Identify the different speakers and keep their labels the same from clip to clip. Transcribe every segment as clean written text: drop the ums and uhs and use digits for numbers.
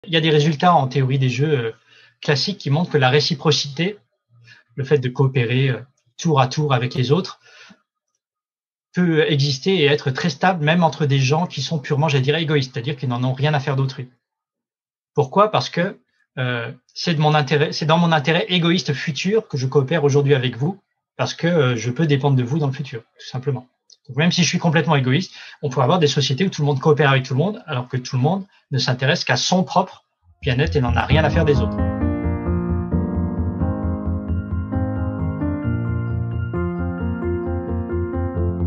Speaker 1: Il y a des résultats en théorie des jeux classiques qui montrent que la réciprocité, le fait de coopérer tour à tour avec les autres, peut exister et être très stable même entre des gens qui sont purement, j'allais dire, égoïstes, c'est-à-dire qu'ils n'en ont rien à faire d'autrui. Pourquoi ? Parce que c'est dans mon intérêt égoïste futur que je coopère aujourd'hui avec vous, parce que je peux dépendre de vous dans le futur, tout simplement. Donc, même si je suis complètement égoïste, on pourrait avoir des sociétés où tout le monde coopère avec tout le monde, alors que tout le monde ne s'intéresse qu'à son propre bien-être et n'en a rien à faire des autres.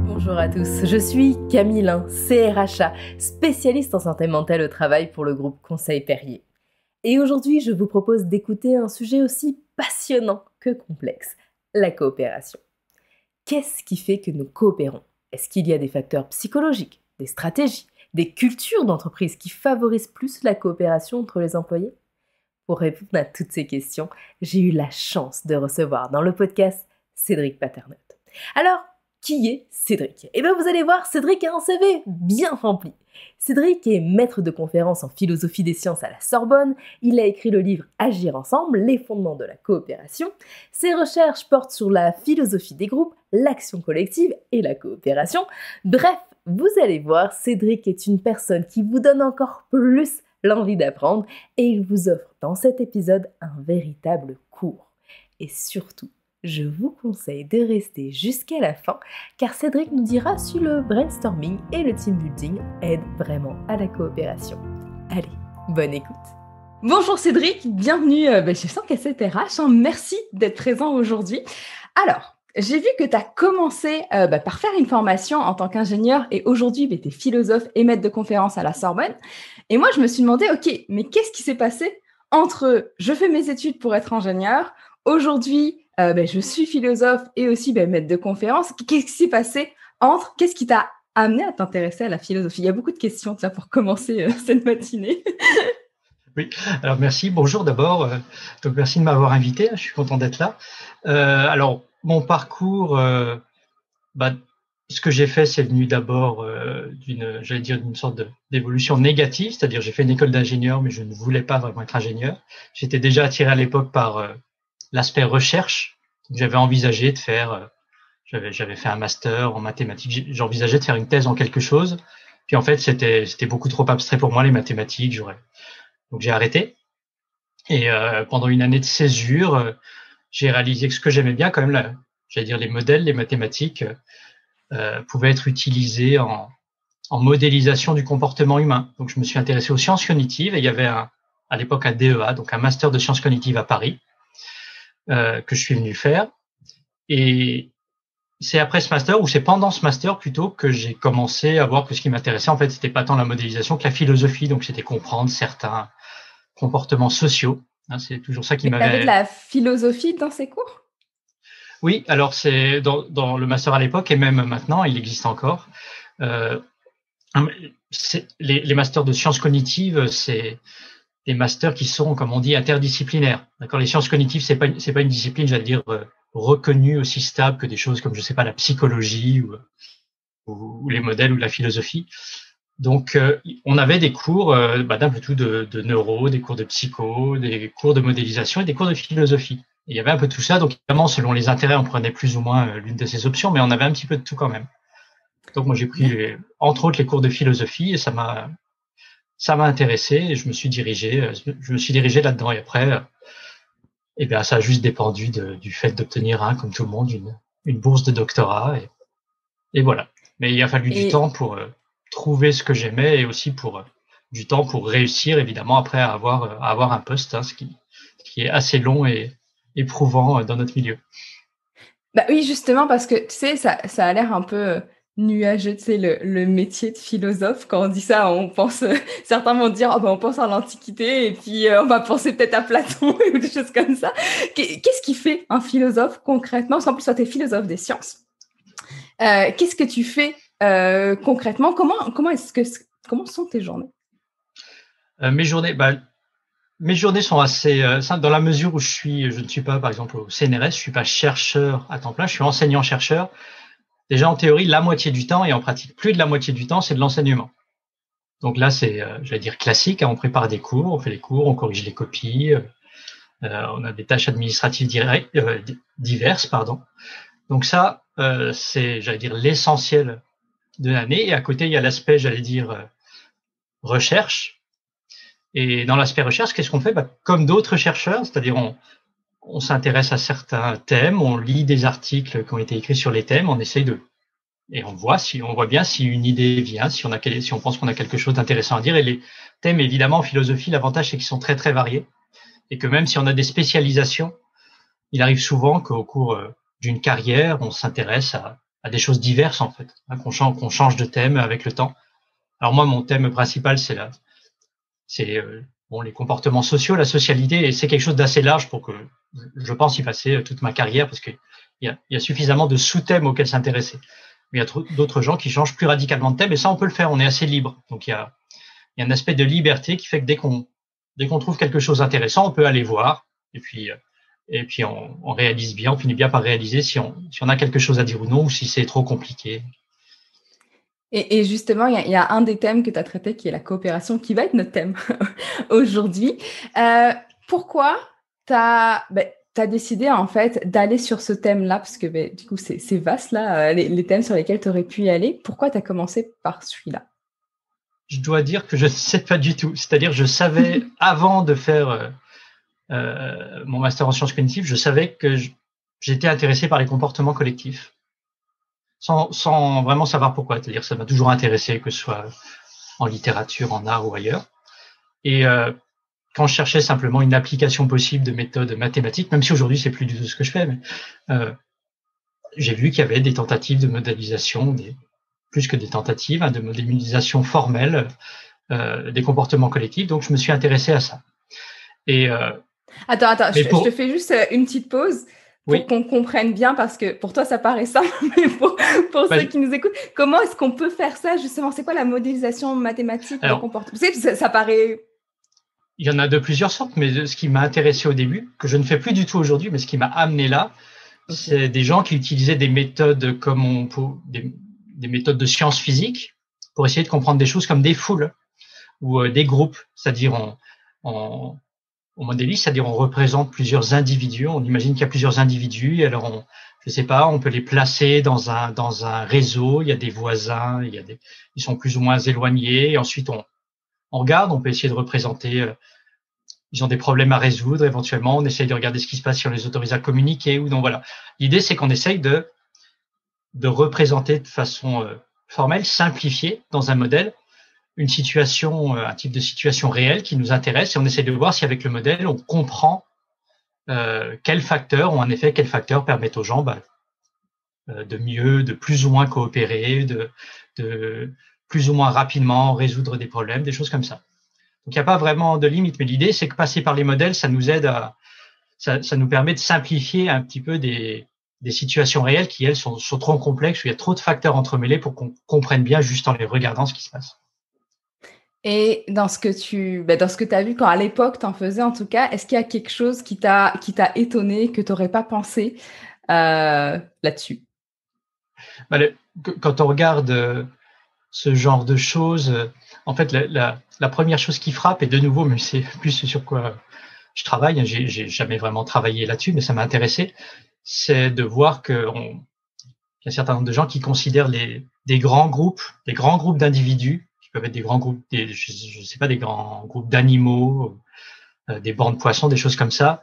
Speaker 2: Bonjour à tous, je suis Camille Lin, CRHA, spécialiste en santé mentale au travail pour le groupe Conseil Perrier. Et aujourd'hui, je vous propose d'écouter un sujet aussi passionnant que complexe, la coopération. Qu'est-ce qui fait que nous coopérons ? Est-ce qu'il y a des facteurs psychologiques, des stratégies, des cultures d'entreprise qui favorisent plus la coopération entre les employés ? Pour répondre à toutes ces questions, j'ai eu la chance de recevoir dans le podcast Cédric Paternotte. Alors, qui est Cédric ? Eh bien, vous allez voir, Cédric a un CV bien rempli. Cédric est maître de conférences en philosophie des sciences à la Sorbonne. Il a écrit le livre Agir ensemble, les fondements de la coopération. Ses recherches portent sur la philosophie des groupes, l'action collective et la coopération. Bref, vous allez voir, Cédric est une personne qui vous donne encore plus l'envie d'apprendre et il vous offre dans cet épisode un véritable cours. Et surtout, je vous conseille de rester jusqu'à la fin, car Cédric nous dira si le brainstorming et le team building aident vraiment à la coopération. Allez, bonne écoute. Bonjour Cédric, bienvenue chez 100 RH, merci d'être présent aujourd'hui. Alors, j'ai vu que tu as commencé par faire une formation en tant qu'ingénieur et aujourd'hui, tu es philosophe et maître de conférences à la Sorbonne. Et moi, je me suis demandé, ok, mais qu'est-ce qui s'est passé entre je fais mes études pour être ingénieur, aujourd'hui, je suis philosophe et aussi maître de conférence. Qu'est-ce qui s'est passé entre ? Qu'est-ce qui t'a amené à t'intéresser à la philosophie ? Il y a beaucoup de questions pour commencer cette matinée.
Speaker 1: Oui, alors merci. Bonjour d'abord. Donc merci de m'avoir invité. Je suis content d'être là. Alors mon parcours, ce que j'ai fait, c'est venu d'abord d'une sorte d'évolution négative, c'est-à-dire j'ai fait une école d'ingénieur, mais je ne voulais pas vraiment être ingénieur. J'étais déjà attiré à l'époque par l'aspect recherche. Donc, j'avais envisagé de faire, j'avais fait un master en mathématiques. J'envisageais de faire une thèse en quelque chose. Puis en fait, c'était beaucoup trop abstrait pour moi les mathématiques. Donc j'ai arrêté. Et pendant une année de césure, j'ai réalisé que ce que j'aimais bien quand même, les modèles, les mathématiques pouvaient être utilisés en modélisation du comportement humain. Donc je me suis intéressé aux sciences cognitives et il y avait à l'époque un DEA, donc un master de sciences cognitives à Paris, que je suis venu faire. Et c'est après ce master, ou c'est pendant ce master plutôt, que j'ai commencé à voir que ce qui m'intéressait, en fait, c'était pas tant la modélisation que la philosophie. Donc c'était comprendre certains comportements sociaux. C'est toujours ça qui m'avait...
Speaker 2: T'avais de la philosophie dans ces cours ?
Speaker 1: Oui, alors c'est dans le master à l'époque et même maintenant, il existe encore. Les masters de sciences cognitives, c'est des masters qui sont, comme on dit, interdisciplinaires. D'accord, les sciences cognitives, c'est pas une discipline, j'allais dire, reconnue aussi stable que des choses comme, je sais pas, la psychologie ou les modèles ou la philosophie. Donc, on avait des cours d'un peu tout de neuro, des cours de psycho, des cours de modélisation et des cours de philosophie. Et il y avait un peu tout ça. Donc, évidemment, selon les intérêts, on prenait plus ou moins l'une de ces options, mais on avait un petit peu de tout quand même. Donc, moi, j'ai pris entre autres les cours de philosophie et ça m'a intéressé et je me suis dirigé là-dedans. Et après, ça a juste dépendu du fait d'obtenir, comme tout le monde, une bourse de doctorat et voilà. Mais il a fallu du temps pour trouver ce que j'aimais et aussi du temps pour réussir, évidemment, après à avoir un poste, ce qui est assez long et éprouvant dans notre milieu.
Speaker 2: Oui, justement, parce que, tu sais, ça a l'air un peu nuageux, tu sais, le métier de philosophe. Quand on dit ça, on pense, certains vont dire, on pense à l'Antiquité et puis on va penser peut-être à Platon ou des choses comme ça. Qu'est-ce qui fait un philosophe concrètement ? Parce qu'en plus, toi, tu es philosophe des sciences. Qu'est-ce que tu fais concrètement ? Comment sont tes journées ?
Speaker 1: Mes journées sont assez simples dans la mesure où je ne suis pas, par exemple, au CNRS, je suis pas chercheur à temps plein, je suis enseignant-chercheur. Déjà, en théorie, la moitié du temps et en pratique, plus de la moitié du temps, c'est de l'enseignement. Donc là, c'est, j'allais dire classique, hein, on prépare des cours, on fait les cours, on corrige les copies, on a des tâches administratives diverses, pardon. Donc ça, c'est, j'allais dire, l'essentiel de l'année. Et à côté, il y a l'aspect, j'allais dire, recherche. Et dans l'aspect recherche, qu'est-ce qu'on fait? Comme d'autres chercheurs, c'est-à-dire on s'intéresse à certains thèmes, on lit des articles qui ont été écrits sur les thèmes, on essaye et on voit bien si une idée vient, si on pense qu'on a quelque chose d'intéressant à dire. Et les thèmes, évidemment, en philosophie, l'avantage, c'est qu'ils sont très, très variés. Et que même si on a des spécialisations, il arrive souvent qu'au cours d'une carrière, on s'intéresse à des choses diverses, en fait, hein, qu'on change de thème avec le temps. Alors moi, mon thème principal, c'est les comportements sociaux, la socialité, et c'est quelque chose d'assez large pour que je pense y passer toute ma carrière, parce qu'il y a suffisamment de sous-thèmes auxquels s'intéresser. Mais il y a d'autres gens qui changent plus radicalement de thème, et ça, on peut le faire, on est assez libre. Donc il y a un aspect de liberté qui fait que dès qu'on trouve quelque chose d'intéressant, on peut aller voir, et puis on réalise bien, on finit bien par réaliser si on a quelque chose à dire ou non, ou si c'est trop compliqué.
Speaker 2: Et justement, il y a un des thèmes que tu as traité qui est la coopération, qui va être notre thème aujourd'hui. Pourquoi tu as décidé en fait d'aller sur ce thème-là? Parce que du coup, c'est vaste là, les thèmes sur lesquels tu aurais pu y aller. Pourquoi tu as commencé par celui-là?
Speaker 1: Je dois dire que je ne sais pas du tout. C'est-à-dire, je savais, avant de faire mon master en sciences cognitives, je savais que j'étais intéressé par les comportements collectifs. Sans vraiment savoir pourquoi. C'est-à-dire, ça m'a toujours intéressé, que ce soit en littérature, en art ou ailleurs. Et quand je cherchais simplement une application possible de méthodes mathématiques, même si aujourd'hui c'est plus du tout ce que je fais, mais j'ai vu qu'il y avait des tentatives de modélisation, plus que des tentatives, hein, de modélisation formelle des comportements collectifs. Donc je me suis intéressé à ça. Et
Speaker 2: attends, je te fais juste une petite pause. Pour qu'on comprenne bien, parce que pour toi, ça paraît simple, mais pour ceux qui nous écoutent, comment est-ce qu'on peut faire ça, justement? C'est quoi la modélisation mathématique des comportements? Ça paraît...
Speaker 1: Il y en a de plusieurs sortes, mais ce qui m'a intéressé au début, que je ne fais plus du tout aujourd'hui, mais ce qui m'a amené là, c'est des gens qui utilisaient des méthodes des méthodes de sciences physiques pour essayer de comprendre des choses comme des foules ou des groupes, c'est-à-dire on modélise, c'est-à-dire on représente plusieurs individus, on imagine qu'il y a plusieurs individus, et alors je sais pas, on peut les placer dans un réseau, il y a des voisins, ils sont plus ou moins éloignés, et ensuite on regarde, on peut essayer de représenter, ils ont des problèmes à résoudre, éventuellement, on essaye de regarder ce qui se passe si on les autorise à communiquer, ou donc voilà. L'idée, c'est qu'on essaye de représenter de façon formelle, simplifiée, dans un modèle, une situation, un type de situation réelle qui nous intéresse, et on essaie de voir si avec le modèle, on comprend quels facteurs permettent aux gens de plus ou moins coopérer, de plus ou moins rapidement résoudre des problèmes, des choses comme ça. Donc il n'y a pas vraiment de limite, mais l'idée, c'est que passer par les modèles, ça nous aide ça nous permet de simplifier un petit peu des situations réelles qui, elles, sont trop complexes, où il y a trop de facteurs entremêlés pour qu'on comprenne bien juste en les regardant ce qui se passe.
Speaker 2: Et dans ce que tu as vu quand à l'époque tu en faisais en tout cas, est-ce qu'il y a quelque chose qui t'a étonné, que tu n'aurais pas pensé là-dessus?
Speaker 1: Quand on regarde ce genre de choses, en fait, la première chose qui frappe, et de nouveau, mais c'est plus sur quoi je travaille, j'ai jamais vraiment travaillé là-dessus, mais ça m'a intéressé, c'est de voir qu'il y a un certain nombre de gens qui considèrent des grands groupes d'individus, peuvent être des grands groupes, je sais pas, des grands groupes d'animaux, des bancs de poissons, des choses comme ça,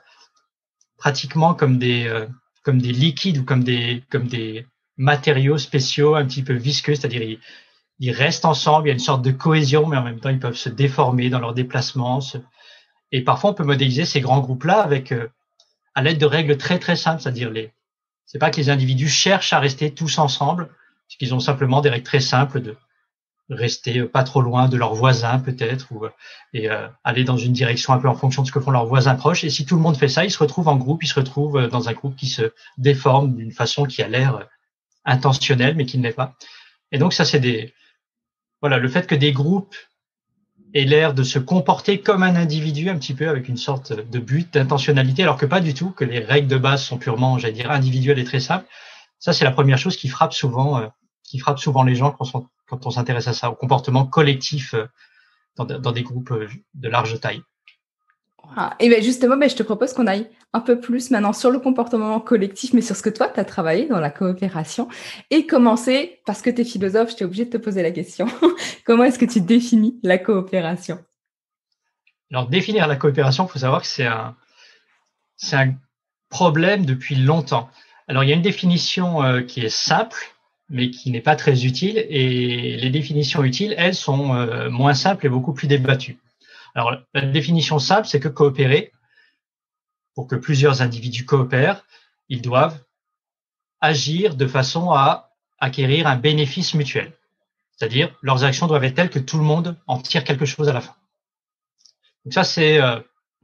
Speaker 1: pratiquement comme des liquides ou comme des matériaux spéciaux un petit peu visqueux, c'est-à-dire ils restent ensemble, il y a une sorte de cohésion, mais en même temps ils peuvent se déformer dans leurs déplacements. Et parfois on peut modéliser ces grands groupes-là avec à l'aide de règles très très simples, c'est-à-dire c'est pas que les individus cherchent à rester tous ensemble, parce qu'ils ont simplement des règles très simples de rester pas trop loin de leurs voisins peut-être, et aller dans une direction un peu en fonction de ce que font leurs voisins proches. Et si tout le monde fait ça, ils se retrouvent en groupe, ils se retrouvent dans un groupe qui se déforme d'une façon qui a l'air intentionnelle mais qui ne l'est pas. Et donc ça, c'est le fait que des groupes aient l'air de se comporter comme un individu un petit peu, avec une sorte de but, d'intentionnalité, alors que pas du tout, que les règles de base sont purement, j'allais dire, individuelles et très simples. Ça, c'est la première chose qui frappe souvent les gens quand on s'intéresse à ça, au comportement collectif dans des groupes de large taille.
Speaker 2: Ah, et bien justement, je te propose qu'on aille un peu plus maintenant sur le comportement collectif, mais sur ce que toi, tu as travaillé dans la coopération. Et commencer, parce que tu es philosophe, je suis obligée de te poser la question. Comment est-ce que tu définis la coopération?
Speaker 1: Alors, définir la coopération, il faut savoir que c'est un problème depuis longtemps. Alors, il y a une définition qui est simple, mais qui n'est pas très utile. Et les définitions utiles, elles, sont moins simples et beaucoup plus débattues. Alors, la définition simple, c'est que coopérer, pour que plusieurs individus coopèrent, ils doivent agir de façon à acquérir un bénéfice mutuel. C'est-à-dire, leurs actions doivent être telles que tout le monde en tire quelque chose à la fin. Donc ça, c'est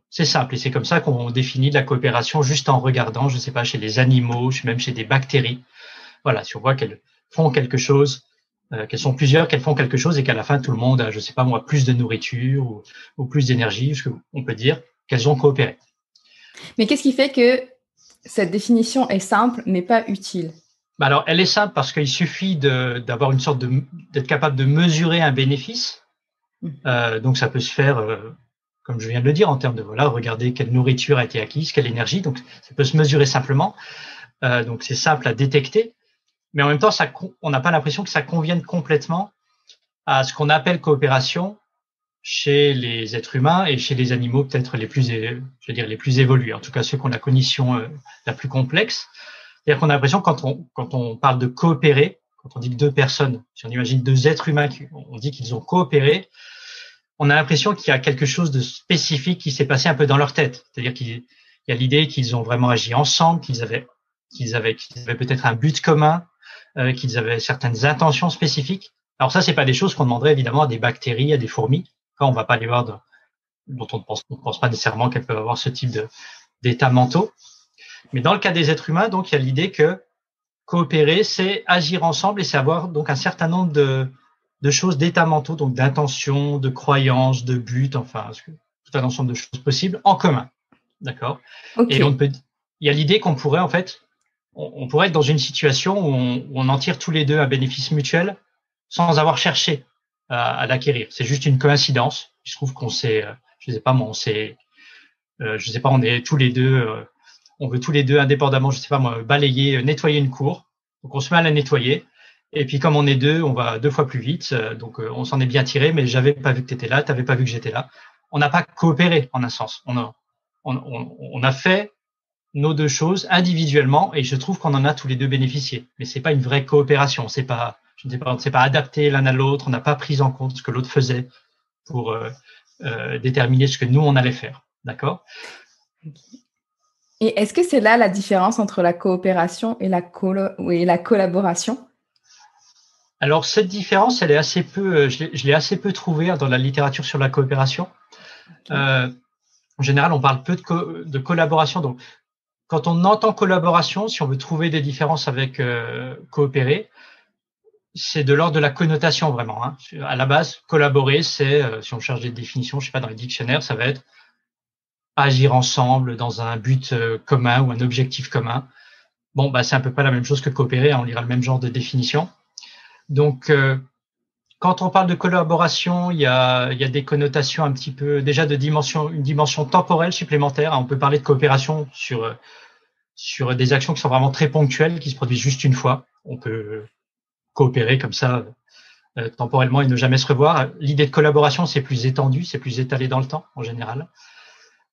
Speaker 1: simple. Et c'est comme ça qu'on définit de la coopération juste en regardant, je ne sais pas, chez les animaux, même chez des bactéries. Voilà, si on voit qu'elles font quelque chose, qu'elles sont plusieurs, qu'elles font quelque chose et qu'à la fin, tout le monde a, je ne sais pas moi, plus de nourriture ou plus d'énergie, on peut dire qu'elles ont coopéré.
Speaker 2: Mais qu'est-ce qui fait que cette définition est simple, mais pas utile?
Speaker 1: Alors, elle est simple parce qu'il suffit d'avoir une sorte d'être capable de mesurer un bénéfice. Donc, ça peut se faire, comme je viens de le dire, en termes de regarder quelle nourriture a été acquise, quelle énergie. Donc, ça peut se mesurer simplement. Donc, c'est simple à détecter. Mais en même temps, on n'a pas l'impression que ça convienne complètement à ce qu'on appelle coopération chez les êtres humains et chez les animaux peut-être les plus évolués. En tout cas, ceux qui ont la cognition la plus complexe. C'est-à-dire qu'on a l'impression que quand on parle de coopérer, quand on dit que deux personnes, si on imagine deux êtres humains, on dit qu'ils ont coopéré, on a l'impression qu'il y a quelque chose de spécifique qui s'est passé un peu dans leur tête. C'est-à-dire qu'il y a l'idée qu'ils ont vraiment agi ensemble, qu'ils avaient peut-être un but commun, qu'ils avaient certaines intentions spécifiques. Alors ça, c'est pas des choses qu'on demanderait évidemment à des bactéries, à des fourmis. Quand on va pas les voir, dont on ne pense pas nécessairement qu'elles peuvent avoir ce type d'états mentaux. Mais dans le cas des êtres humains, donc il y a l'idée que coopérer, c'est agir ensemble et c'est avoir donc un certain nombre de choses, d'états mentaux, donc d'intentions, de croyances, de buts, enfin tout un ensemble de choses possibles en commun, d'accord.
Speaker 2: Okay.
Speaker 1: Et il y a l'idée qu'on pourrait en fait, on pourrait être dans une situation où on en tire tous les deux un bénéfice mutuel sans avoir cherché à l'acquérir. C'est juste une coïncidence. Il se trouve qu'on s'est, je sais pas moi, on est tous les deux. On veut tous les deux indépendamment, je sais pas moi, balayer, nettoyer une cour. Donc on se met à la nettoyer. Et puis comme on est deux, on va 2 fois plus vite. Donc on s'en est bien tiré, mais j'avais pas vu que tu étais là, tu n'avais pas vu que j'étais là. On n'a pas coopéré en un sens. On a fait nos deux choses individuellement et je trouve qu'on en a tous les deux bénéficié. Mais c'est pas une vraie coopération. On s'est pas adapté l'un à l'autre. On n'a pas pris en compte ce que l'autre faisait pour déterminer ce que nous on allait faire. D'accord ?
Speaker 2: Et est-ce que c'est là la différence entre la coopération et la collaboration?
Speaker 1: Alors, cette différence, elle est assez peu, je l'ai assez peu trouvée dans la littérature sur la coopération. Okay. En général, on parle peu de collaboration. Donc, quand on entend collaboration, si on veut trouver des différences avec coopérer, c'est de l'ordre de la connotation vraiment. Hein. À la base, collaborer, c'est, si on cherche des définitions, je sais pas, dans les dictionnaires, ça va être agir ensemble dans un but commun ou un objectif commun. Bon, c'est un peu pas la même chose que coopérer, hein, on lira le même genre de définition. Donc, quand on parle de collaboration, il y a des connotations un petit peu, déjà une dimension temporelle supplémentaire. On peut parler de coopération sur des actions qui sont vraiment très ponctuelles, qui se produisent juste une fois. On peut coopérer comme ça temporellement et ne jamais se revoir. L'idée de collaboration, c'est plus étendu, c'est plus étalé dans le temps en général.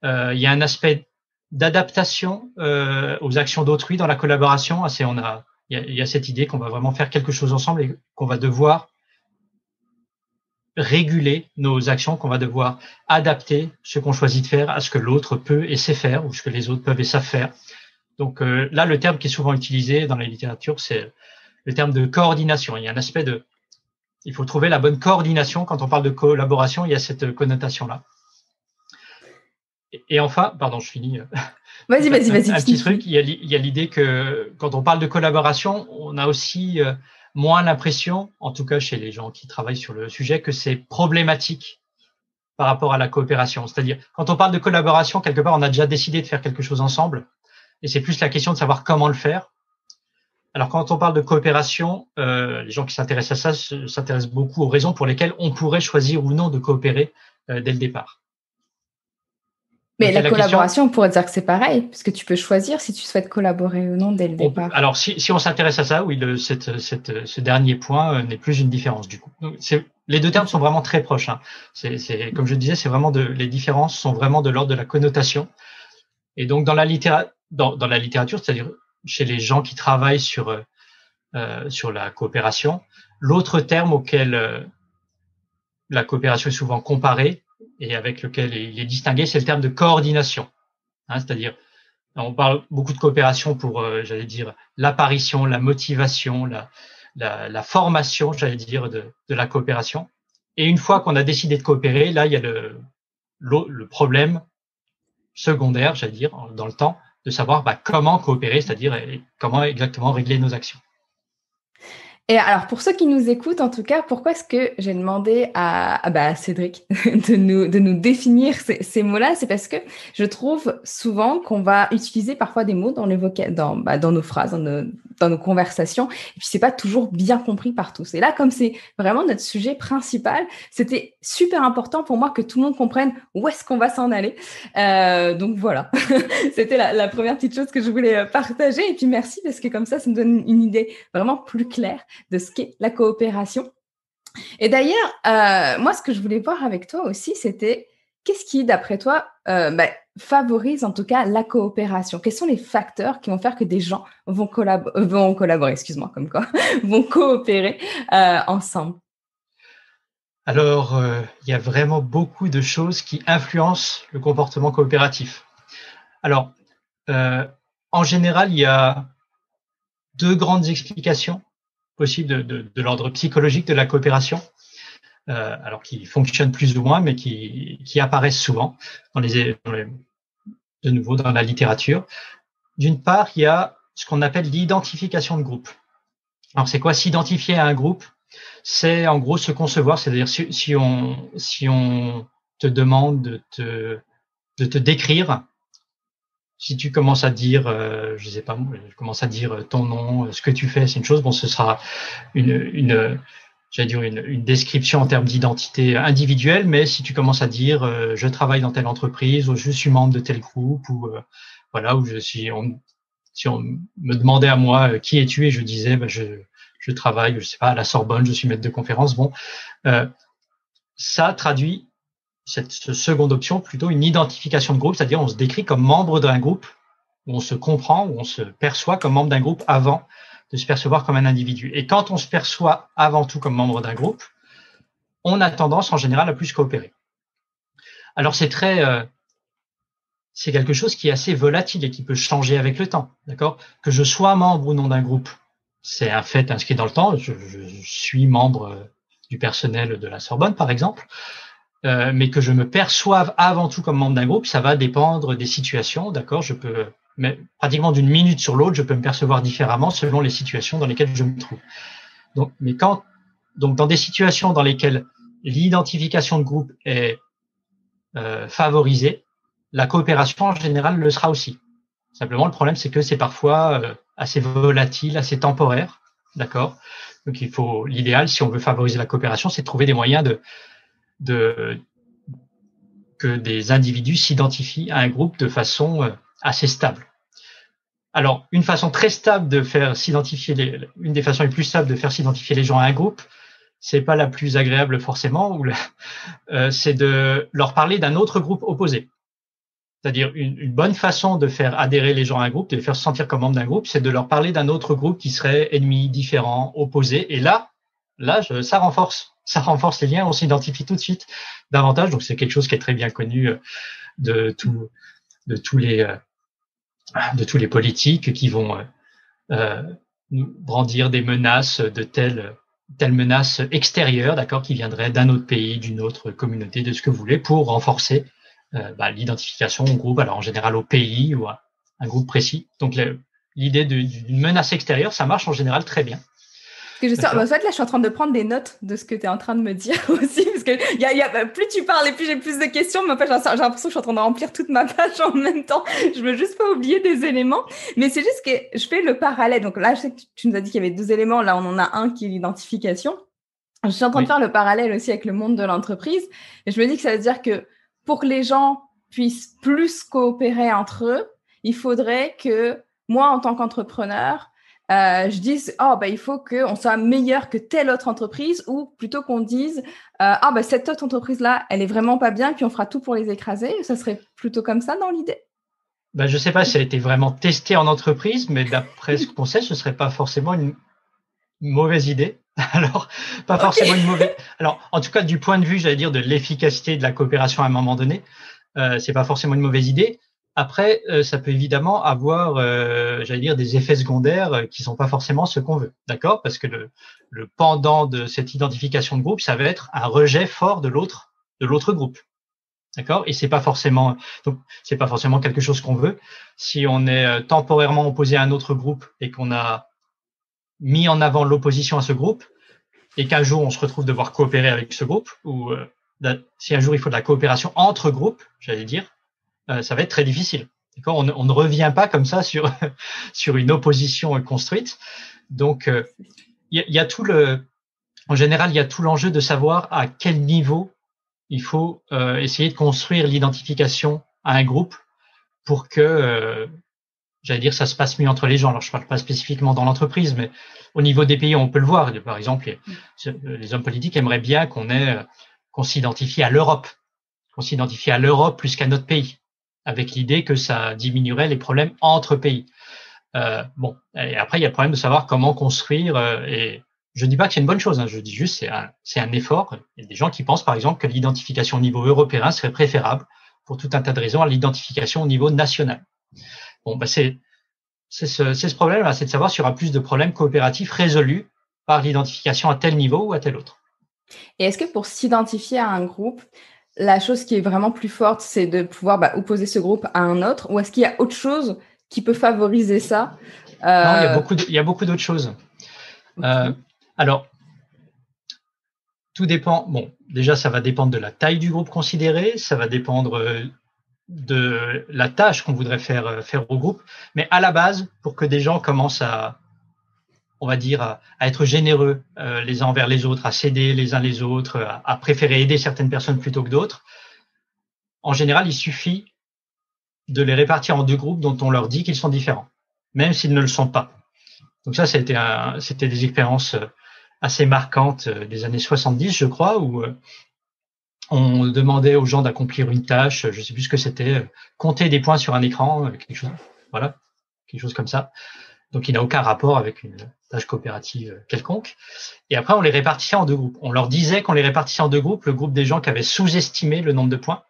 Speaker 1: Il y a un aspect d'adaptation aux actions d'autrui dans la collaboration. Il y a cette idée qu'on va vraiment faire quelque chose ensemble et qu'on va devoir réguler nos actions, qu'on va devoir adapter ce qu'on choisit de faire à ce que l'autre peut et sait faire ou ce que les autres peuvent et savent faire. Donc là, le terme qui est souvent utilisé dans la littérature, c'est le terme de coordination. Il y a un aspect il faut trouver la bonne coordination. Quand on parle de collaboration, il y a cette connotation-là. Et enfin, pardon, je finis.
Speaker 2: Vas-y.
Speaker 1: Un petit truc, il y a l'idée que quand on parle de collaboration, on a aussi moins l'impression, en tout cas chez les gens qui travaillent sur le sujet, que c'est problématique par rapport à la coopération. C'est-à-dire, quand on parle de collaboration, quelque part, on a déjà décidé de faire quelque chose ensemble, et c'est plus la question de savoir comment le faire. Alors, quand on parle de coopération, les gens qui s'intéressent à ça s'intéressent beaucoup aux raisons pour lesquelles on pourrait choisir ou non de coopérer dès le départ.
Speaker 2: Mais
Speaker 1: Donc, il y
Speaker 2: la
Speaker 1: a la question.
Speaker 2: collaboration, on pourrait dire que c'est pareil, parce que tu peux choisir si tu souhaites collaborer ou non dès le départ.
Speaker 1: Alors, si on s'intéresse à ça, oui, ce dernier point n'est plus une différence du coup. Donc, les deux termes
Speaker 2: Ok.
Speaker 1: sont vraiment très proches. Hein. Comme je disais, les différences sont vraiment de l'ordre de la connotation. Et donc, dans la littérature, c'est-à-dire chez les gens qui travaillent sur la coopération, l'autre terme auquel la coopération est souvent comparée et avec lequel il est distingué, c'est le terme de coordination. Hein, c'est-à-dire, on parle beaucoup de coopération pour, j'allais dire, l'apparition, la motivation, la formation, j'allais dire, de la coopération. Et une fois qu'on a décidé de coopérer, là, il y a le problème secondaire, j'allais dire, dans le temps, de savoir comment coopérer, c'est-à-dire comment exactement régler nos actions.
Speaker 2: Et alors, pour ceux qui nous écoutent, en tout cas, pourquoi est-ce que j'ai demandé à Cédric de nous définir ces mots-là? C'est parce que je trouve souvent qu'on va utiliser parfois des mots dans dans nos phrases, dans nos conversations, et puis c'est pas toujours bien compris par tous. Et là, comme c'est vraiment notre sujet principal, c'était super important pour moi que tout le monde comprenne où est-ce qu'on va s'en aller. Donc voilà, c'était la première petite chose que je voulais partager. Et puis merci, parce que comme ça me donne une idée vraiment plus claire de ce qu'est la coopération. Et d'ailleurs, moi, ce que je voulais voir avec toi aussi, c'était qu'est-ce qui, d'après toi, favorise en tout cas la coopération? Quels sont les facteurs qui vont faire que des gens vont collaborer, excuse-moi, comme quoi, vont coopérer ensemble?
Speaker 1: Alors, il y a vraiment beaucoup de choses qui influencent le comportement coopératif. Alors, en général, il y a deux grandes explications possibles de l'ordre psychologique de la coopération, alors qui fonctionnent plus ou moins, mais qui apparaissent souvent de nouveau dans la littérature. D'une part, il y a ce qu'on appelle l'identification de groupe. Alors, c'est quoi s'identifier à un groupe? C'est en gros se concevoir, c'est-à-dire si on te demande de te décrire, si tu commences à dire, je sais pas, je commence à dire ton nom, ce que tu fais, c'est une chose. Bon, ce sera j'allais dire une description en termes d'identité individuelle, mais si tu commences à dire, je travaille dans telle entreprise, ou je suis membre de tel groupe, ou voilà, ou si on me demandait à moi qui es-tu et je disais, je travaille, je sais pas, à la Sorbonne, je suis maître de conférence. Bon, ça traduit cette seconde option plutôt une identification de groupe, c'est-à-dire on se décrit comme membre d'un groupe, où on se comprend, où on se perçoit comme membre d'un groupe avant de se percevoir comme un individu. Et quand on se perçoit avant tout comme membre d'un groupe, on a tendance en général à plus coopérer. Alors c'est quelque chose qui est assez volatile et qui peut changer avec le temps, d'accord? Que je sois membre ou non d'un groupe, c'est un fait inscrit dans le temps. Je suis membre du personnel de la Sorbonne, par exemple. Mais que je me perçoive avant tout comme membre d'un groupe, ça va dépendre des situations, d'accord? Mais pratiquement d'une minute sur l'autre, je peux me percevoir différemment selon les situations dans lesquelles je me trouve. Donc, dans des situations dans lesquelles l'identification de groupe est favorisée, la coopération en général le sera aussi. Simplement, le problème, c'est que c'est parfois assez volatile, assez temporaire, d'accord? Donc, l'idéal, si on veut favoriser la coopération, c'est de trouver des moyens que des individus s'identifient à un groupe de façon assez stable. Alors, une façon très stable de faire s'identifier une des façons les plus stables de faire s'identifier les gens à un groupe, c'est pas la plus agréable forcément, c'est de leur parler d'un autre groupe opposé. C'est-à-dire une bonne façon de faire adhérer les gens à un groupe, de les faire se sentir comme membres d'un groupe, c'est de leur parler d'un autre groupe qui serait ennemi, différent, opposé. Et là, ça renforce les liens, on s'identifie tout de suite davantage. Donc c'est quelque chose qui est très bien connu de tous les politiques qui vont brandir des menaces de telles menaces extérieures, d'accord, qui viendraient d'un autre pays, d'une autre communauté, de ce que vous voulez, pour renforcer l'identification au groupe, alors en général au pays ou à un groupe précis. Donc l'idée d'une menace extérieure, ça marche en général très bien.
Speaker 2: En fait, là, je suis en train de prendre des notes de ce que tu es en train de me dire aussi, parce parce que plus tu parles et plus j'ai plus de questions, mais en fait, j'ai l'impression que je suis en train de remplir toute ma page en même temps. Je veux juste pas oublier des éléments, mais c'est juste que je fais le parallèle. Donc là, je sais que tu nous as dit qu'il y avait 2 éléments. Là, on en a un qui est l'identification. Je suis en train de faire le parallèle aussi avec le monde de l'entreprise. Et je me dis que ça veut dire que pour que les gens puissent plus coopérer entre eux, il faudrait que moi, en tant qu'entrepreneur, je dise il faut qu'on soit meilleur que telle autre entreprise, ou plutôt qu'on dise cette autre entreprise-là, elle est vraiment pas bien, puis on fera tout pour les écraser. Ça serait plutôt comme ça dans l'idée?
Speaker 1: Je sais pas si ça a été vraiment testé en entreprise, mais d'après ce qu'on sait, ce serait pas forcément une mauvaise idée. Alors, pas forcément une mauvaise. Alors, en tout cas, du point de vue, j'allais dire, de l'efficacité de la coopération à un moment donné, c'est pas forcément une mauvaise idée. Après, ça peut évidemment avoir, j'allais dire, des effets secondaires qui sont pas forcément ce qu'on veut, d'accord? Parce que le pendant de cette identification de groupe, ça va être un rejet fort de l'autre groupe, d'accord? Et c'est pas forcément quelque chose qu'on veut. Si on est temporairement opposé à un autre groupe et qu'on a mis en avant l'opposition à ce groupe, et qu'un jour on se retrouve devoir coopérer avec ce groupe, ou si un jour il faut de la coopération entre groupes, j'allais dire, ça va être très difficile. D'accord, on ne revient pas comme ça sur sur une opposition construite. Donc, y a tout en général, il y a tout l'enjeu de savoir à quel niveau il faut essayer de construire l'identification à un groupe pour que, j'allais dire, ça se passe mieux entre les gens. Alors, je parle pas spécifiquement dans l'entreprise, mais au niveau des pays, on peut le voir. Par exemple, les hommes politiques aimeraient bien qu'on s'identifie à l'Europe, plus qu'à notre pays, avec l'idée que ça diminuerait les problèmes entre pays. Et après, il y a le problème de savoir comment construire. Et je dis pas que c'est une bonne chose, hein, je dis juste c'est un effort. Il y a des gens qui pensent, par exemple, que l'identification au niveau européen serait préférable, pour tout un tas de raisons, à l'identification au niveau national. C'est ce problème-là, c'est de savoir s'il y aura plus de problèmes coopératifs résolus par l'identification à tel niveau ou à tel autre.
Speaker 2: Et est-ce que pour s'identifier à un groupe, la chose qui est vraiment plus forte, c'est de pouvoir opposer ce groupe à un autre, ou est-ce qu'il y a autre chose qui peut favoriser ça?
Speaker 1: Non, il y a beaucoup d'autres choses. Okay. Alors, tout dépend. Bon, déjà, ça va dépendre de la taille du groupe considéré, ça va dépendre de la tâche qu'on voudrait faire au groupe. Mais à la base, pour que des gens commencent on va dire, à être généreux les uns envers les autres, à s'aider les uns les autres, à préférer aider certaines personnes plutôt que d'autres, en général, il suffit de les répartir en 2 groupes dont on leur dit qu'ils sont différents, même s'ils ne le sont pas. Donc ça, c'était des expériences assez marquantes des années 70, je crois, où on demandait aux gens d'accomplir une tâche, je sais plus ce que c'était, compter des points sur un écran, quelque chose comme ça. Donc, il n'a aucun rapport avec une tâche coopérative quelconque. Et après, on les répartissait en 2 groupes. On leur disait qu'on les répartissait en 2 groupes, le groupe des gens qui avaient sous-estimé le nombre de points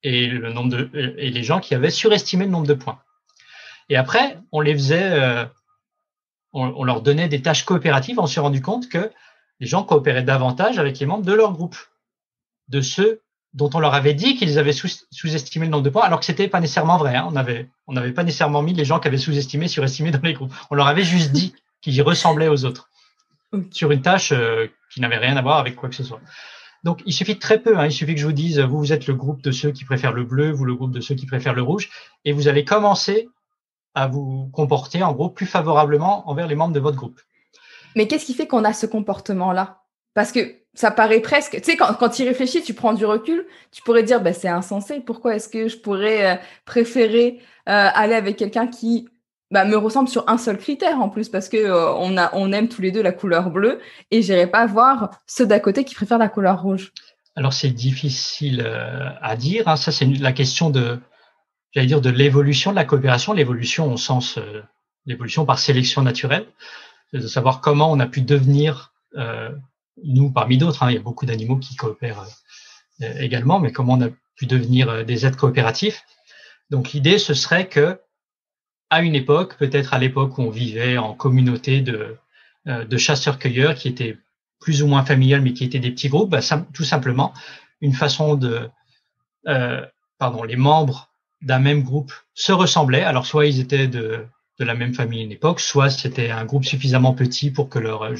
Speaker 1: et les gens qui avaient surestimé le nombre de points. Et après, on les faisait, on leur donnait des tâches coopératives. On s'est rendu compte que les gens coopéraient davantage avec les membres de leur groupe, de ceux dont on leur avait dit qu'ils avaient sous-estimé le nombre de points, alors que c'était pas nécessairement vrai. Hein. On n'avait pas nécessairement mis les gens qui avaient sous-estimé, surestimé dans les groupes. On leur avait juste dit qu'ils ressemblaient aux autres sur une tâche qui n'avait rien à voir avec quoi que ce soit. Donc, il suffit de très peu. Hein. Il suffit que je vous dise, vous êtes le groupe de ceux qui préfèrent le bleu, vous le groupe de ceux qui préfèrent le rouge, et vous allez commencer à vous comporter, en gros, plus favorablement envers les membres de votre groupe.
Speaker 2: Mais qu'est-ce qui fait qu'on a ce comportement-là? Parce que ça paraît presque… Tu sais, quand tu y réfléchis, tu prends du recul, tu pourrais dire c'est insensé. Pourquoi est-ce que je pourrais préférer aller avec quelqu'un qui me ressemble sur un seul critère en plus, parce que on aime tous les deux la couleur bleue, et j'irai pas voir ceux d'à côté qui préfèrent la couleur rouge.
Speaker 1: Alors, c'est difficile à dire. Hein. Ça, c'est la question de l'évolution de la coopération, l'évolution au sens l'évolution par sélection naturelle, c'est de savoir comment on a pu devenir nous parmi d'autres, hein, il y a beaucoup d'animaux qui coopèrent également, mais comment on a pu devenir des êtres coopératifs. Donc l'idée, ce serait que, à une époque, peut-être à l'époque où on vivait en communauté de chasseurs-cueilleurs qui étaient plus ou moins familiales, mais qui étaient des petits groupes, tout simplement une façon les membres d'un même groupe se ressemblaient. Alors soit ils étaient de la même famille à une époque, soit c'était un groupe suffisamment petit pour que leur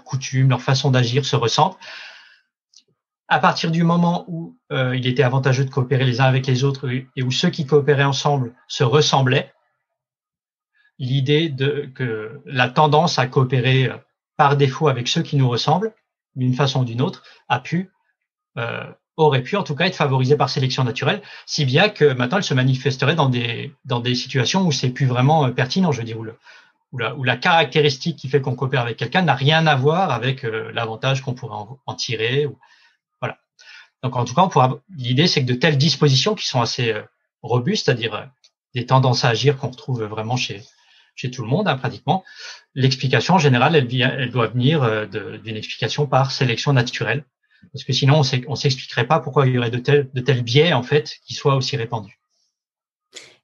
Speaker 1: coutume, leur façon d'agir se ressemblent. à partir du moment où il était avantageux de coopérer les uns avec les autres et où ceux qui coopéraient ensemble se ressemblaient, l'idée que la tendance à coopérer par défaut avec ceux qui nous ressemblent, d'une façon ou d'une autre, aurait pu en tout cas être favorisée par sélection naturelle, si bien que maintenant elle se manifesterait dans des situations où c'est plus vraiment pertinent, je veux dire, où la caractéristique qui fait qu'on coopère avec quelqu'un n'a rien à voir avec l'avantage qu'on pourrait en tirer. Voilà. Donc en tout cas, l'idée c'est que de telles dispositions qui sont assez robustes, c'est-à-dire des tendances à agir qu'on retrouve vraiment chez tout le monde, hein, pratiquement, l'explication en général, elle doit venir d'une explication par sélection naturelle, parce que sinon on s'expliquerait pas pourquoi il y aurait de tels biais en fait qui soient aussi répandus.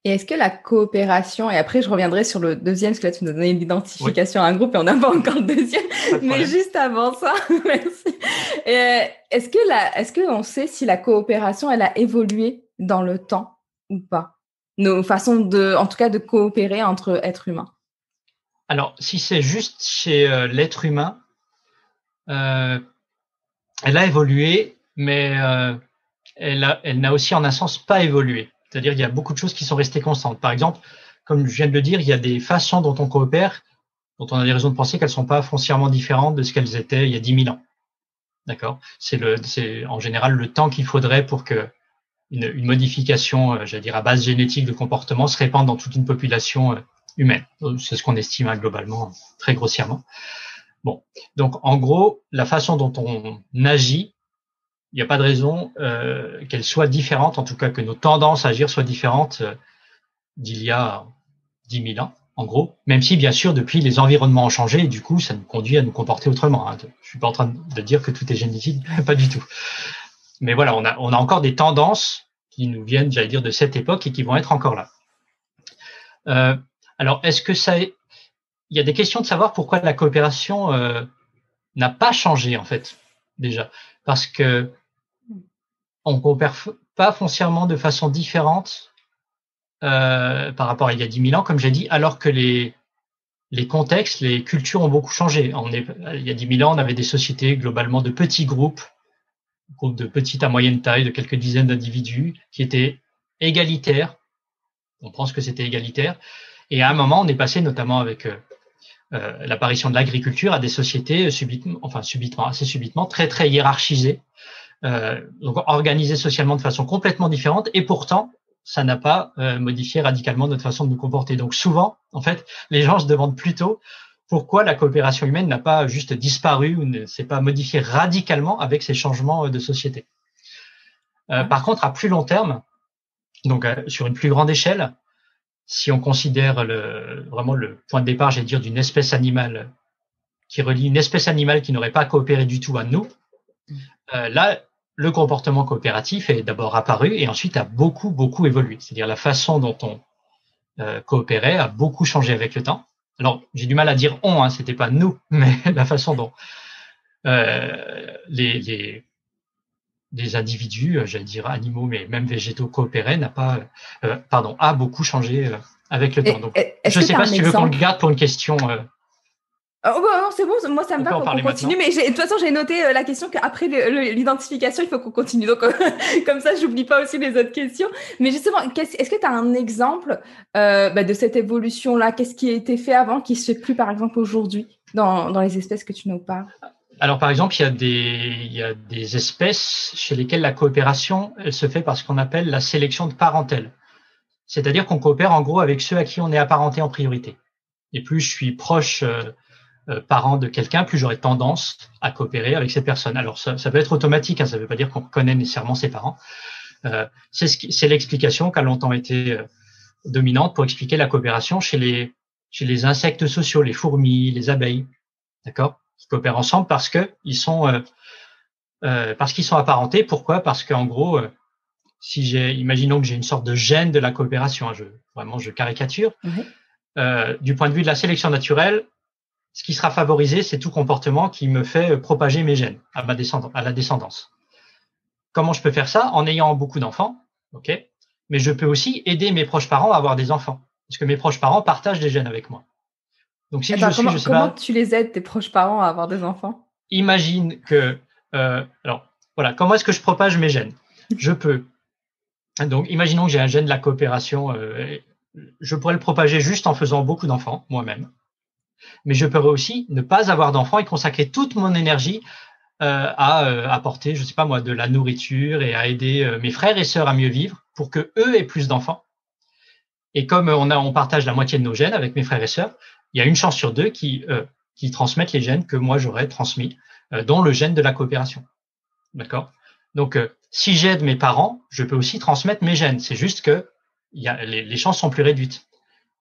Speaker 2: Et est-ce que la coopération, et après je reviendrai sur le deuxième, parce que là tu nous as donné l'identification à un groupe et on n'a pas encore le deuxième, mais juste avant ça, merci. Est-ce que on sait si la coopération, elle a évolué dans le temps ou pas? Nos façons en tout cas de coopérer entre êtres humains.
Speaker 1: Alors, si c'est juste chez l'être humain, elle a évolué, mais elle n'a aussi en un sens pas évolué. C'est-à-dire qu'il y a beaucoup de choses qui sont restées constantes. Par exemple, comme je viens de le dire, il y a des façons dont on coopère, dont on a des raisons de penser qu'elles ne sont pas foncièrement différentes de ce qu'elles étaient il y a 10 000 ans. D'accord ? C'est en général le temps qu'il faudrait pour que une modification, j'allais dire, à base génétique de comportement se répande dans toute une population humaine. C'est ce qu'on estime globalement, très grossièrement. Bon, donc en gros, la façon dont on agit, il n'y a pas de raison qu'elle soit différente, en tout cas que nos tendances à agir soient différentes d'il y a 10 000 ans, en gros, même si bien sûr depuis les environnements ont changé et du coup ça nous conduit à nous comporter autrement. Hein. Je suis pas en train de dire que tout est génétique, pas du tout. Mais voilà, on a encore des tendances qui nous viennent, j'allais dire, de cette époque et qui vont être encore là. Alors, est-ce que il y a des questions de savoir pourquoi la coopération n'a pas changé en fait déjà, parce que on coopère pas foncièrement de façon différente par rapport à il y a 10 000 ans, comme j'ai dit, alors que les contextes, les cultures ont beaucoup changé. Il y a 10 000 ans, on avait des sociétés globalement de petits groupes de petite à moyenne taille, de quelques dizaines d'individus, qui étaient égalitaires. On pense que c'était égalitaire. Et à un moment, on est passé, notamment avec l'apparition de l'agriculture, à des sociétés assez subitement, très très hiérarchisées, donc organisées socialement de façon complètement différente. Et pourtant, ça n'a pas modifié radicalement notre façon de nous comporter. Donc souvent, en fait, les gens se demandent plutôt pourquoi la coopération humaine n'a pas juste disparu ou ne s'est pas modifiée radicalement avec ces changements de société. Par contre, à plus long terme, donc sur une plus grande échelle, si on considère vraiment le point de départ, j'allais dire, d'une espèce animale qui relie une espèce animale qui n'aurait pas coopéré du tout à nous, là, le comportement coopératif est d'abord apparu et ensuite a beaucoup, beaucoup évolué. C'est-à-dire la façon dont on coopérait a beaucoup changé avec le temps. Alors, j'ai du mal à dire on, hein, c'était pas nous, mais la façon dont les individus, j'allais dire animaux, mais même végétaux coopéraient a beaucoup changé avec le temps. Donc, je ne sais pas si tu veux qu'on le garde pour une question.
Speaker 2: Oh bah non, c'est bon, moi ça me va qu'on continue, mais de toute façon j'ai noté la question qu'après l'identification, il faut qu'on continue. Donc comme ça, j'oublie pas aussi les autres questions. Mais justement, est-ce que tu as un exemple de cette évolution-là? Qu'est-ce qui a été fait avant, qui se fait plus par exemple aujourd'hui dans les espèces que tu nous parles?
Speaker 1: Alors par exemple, il y a des espèces chez lesquelles la coopération elle se fait par ce qu'on appelle la sélection de parentèle. C'est-à-dire qu'on coopère en gros avec ceux à qui on est apparenté en priorité. Et plus je suis proche parent de quelqu'un, plus j'aurai tendance à coopérer avec cette personne. Alors ça peut être automatique, hein, ça ne veut pas dire qu'on connaît nécessairement ses parents. C'est l'explication qui a longtemps été dominante pour expliquer la coopération chez les insectes sociaux, les fourmis, les abeilles, d'accord, qui coopèrent ensemble parce qu'ils sont apparentés. Pourquoi? Parce qu'en gros, imaginons que j'ai une sorte de gène de la coopération, hein, je caricature. Du point de vue de la sélection naturelle, ce qui sera favorisé, c'est tout comportement qui me fait propager mes gènes à la descendance. Comment je peux faire ça? En ayant beaucoup d'enfants, ok. Mais je peux aussi aider mes proches parents à avoir des enfants, parce que mes proches parents partagent des gènes avec moi. Donc si
Speaker 2: comment tu les aides, tes proches parents, à avoir des enfants?
Speaker 1: Imagine que, alors voilà, comment est-ce que je propage mes gènes? Je peux. Donc, imaginons que j'ai un gène de la coopération. Je pourrais le propager juste en faisant beaucoup d'enfants, moi-même. Mais je pourrais aussi ne pas avoir d'enfants et consacrer toute mon énergie à apporter, je sais pas moi, de la nourriture et à aider mes frères et sœurs à mieux vivre pour que eux aient plus d'enfants. Et comme on partage la moitié de nos gènes avec mes frères et sœurs, il y a une chance sur deux qui transmettent les gènes que moi j'aurais transmis, dont le gène de la coopération. D'accord? Donc, si j'aide mes parents, je peux aussi transmettre mes gènes. C'est juste que les chances sont plus réduites.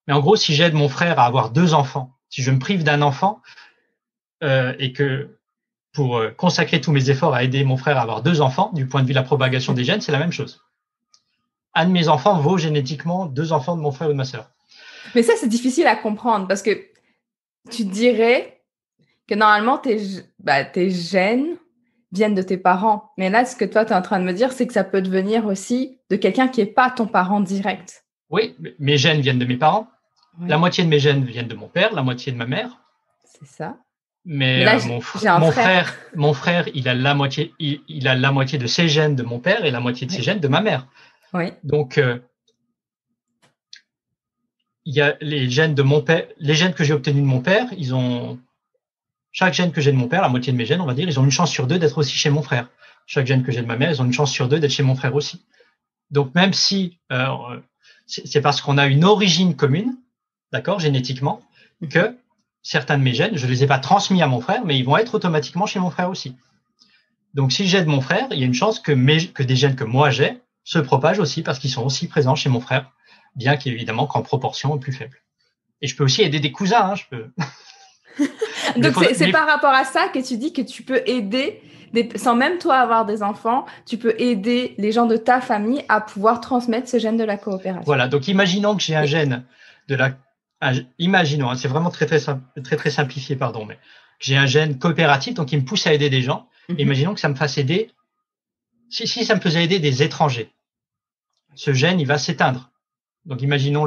Speaker 1: Mais en gros, si j'aide mon frère à avoir 2 enfants, si je me prive d'un enfant et que pour consacrer tous mes efforts à aider mon frère à avoir 2 enfants, du point de vue de la propagation des gènes, c'est la même chose. Un de mes enfants vaut génétiquement 2 enfants de mon frère ou de ma sœur.
Speaker 2: Mais ça, c'est difficile à comprendre parce que tu dirais que normalement, tes gènes viennent de tes parents. Mais là, ce que toi, tu es en train de me dire, c'est que ça peut devenir aussi de quelqu'un qui n'est pas ton parent direct.
Speaker 1: Oui, mes gènes viennent de mes parents.
Speaker 2: Oui.
Speaker 1: La moitié de mes gènes viennent de mon père, la moitié de ma mère.
Speaker 2: C'est ça.
Speaker 1: Mais
Speaker 2: là,
Speaker 1: mon frère, il a la moitié de ses gènes de mon père et la moitié de ses gènes de ma mère.
Speaker 2: Oui.
Speaker 1: Donc, il y a les gènes de mon père, les gènes que j'ai obtenus de mon père, chaque gène que j'ai de mon père, la moitié de mes gènes, on va dire, ils ont une chance sur 2 d'être aussi chez mon frère. Chaque gène que j'ai de ma mère, ils ont une chance sur 2 d'être chez mon frère aussi. Donc, même si c'est parce qu'on a une origine commune, d'accord, génétiquement, que certains de mes gènes, je les ai pas transmis à mon frère, mais ils vont être automatiquement chez mon frère aussi. Donc, si j'aide mon frère, il y a une chance que des gènes que moi j'ai se propagent aussi parce qu'ils sont aussi présents chez mon frère, bien qu'évidemment qu'en proportion plus faible. Et je peux aussi aider des cousins, je peux.
Speaker 2: Donc, c'est par rapport à ça que tu dis que tu peux aider, sans même toi avoir des enfants, tu peux aider les gens de ta famille à pouvoir transmettre ce gène de la coopération.
Speaker 1: Voilà, donc imaginons que j'ai un gène imaginons, c'est vraiment très simplifié, pardon, mais j'ai un gène coopératif, donc il me pousse à aider des gens. Imaginons que ça me fasse aider, si ça me faisait aider des étrangers, ce gène, il va s'éteindre. Donc, imaginons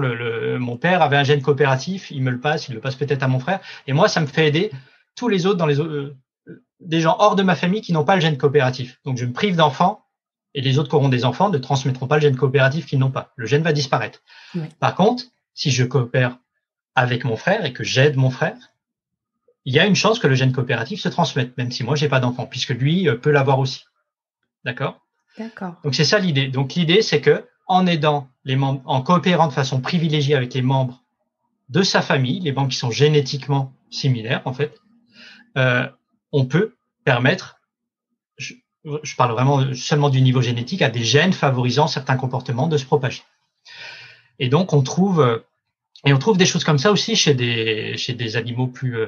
Speaker 1: mon père avait un gène coopératif, il le passe peut-être à mon frère, et moi, ça me fait aider tous les autres des gens hors de ma famille qui n'ont pas le gène coopératif. Donc, je me prive d'enfants, et les autres qui auront des enfants ne transmettront pas le gène coopératif qu'ils n'ont pas. Le gène va disparaître. Oui. Par contre, si je coopère avec mon frère et que j'aide mon frère, il y a une chance que le gène coopératif se transmette, même si moi, j'ai pas d'enfant, puisque lui peut l'avoir aussi. D'accord?
Speaker 2: D'accord.
Speaker 1: Donc, c'est ça l'idée. Donc, l'idée, c'est que en aidant les membres, en coopérant de façon privilégiée avec les membres de sa famille, les membres qui sont génétiquement similaires, en fait, on peut permettre, je parle vraiment seulement du niveau génétique, à des gènes favorisant certains comportements de se propager. Et donc, on trouve des choses comme ça aussi chez des animaux plus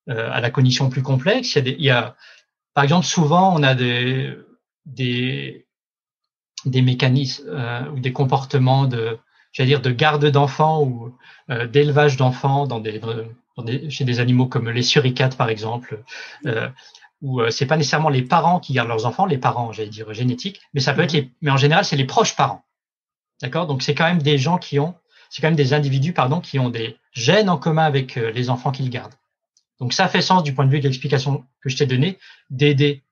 Speaker 1: à la cognition plus complexe. Par exemple, souvent, on a des mécanismes ou des comportements de garde d'enfants ou d'élevage d'enfants chez des animaux comme les suricates, par exemple, où c'est pas nécessairement les parents qui gardent leurs enfants, les parents, génétiques, mais ça peut être mais en général, c'est les proches parents. D'accord? Donc, c'est quand même des individus, qui ont des gènes en commun avec les enfants qu'ils gardent. Donc, ça fait sens du point de vue de l'explication que je t'ai donnée, d'aider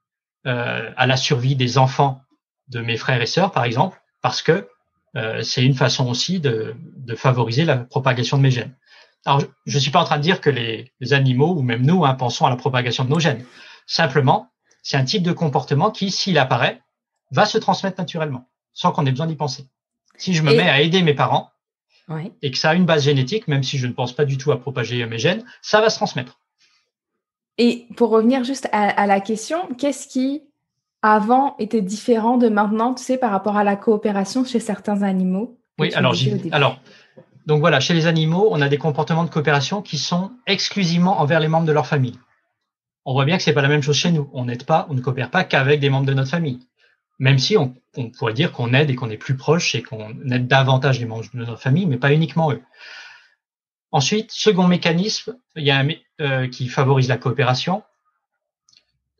Speaker 1: à la survie des enfants de mes frères et sœurs, par exemple, parce que c'est une façon aussi de favoriser la propagation de mes gènes. Alors, je suis pas en train de dire que les animaux, ou même nous, pensons à la propagation de nos gènes. Simplement, c'est un type de comportement qui, s'il apparaît, va se transmettre naturellement, sans qu'on ait besoin d'y penser. Si je me mets à aider mes parents, et que ça a une base génétique, même si je ne pense pas du tout à propager mes gènes, ça va se transmettre.
Speaker 2: Et pour revenir juste à la question, qu'est-ce qui, avant, était différent de maintenant, tu sais, par rapport à la coopération chez certains animaux?
Speaker 1: Oui, donc voilà, chez les animaux, on a des comportements de coopération qui sont exclusivement envers les membres de leur famille. On voit bien que c'est pas la même chose chez nous. On ne coopère pas qu'avec des membres de notre famille. Même si on pourrait dire qu'on aide et qu'on est plus proche et qu'on aide davantage les membres de notre famille, mais pas uniquement eux. Ensuite, second mécanisme, il y a qui favorise la coopération,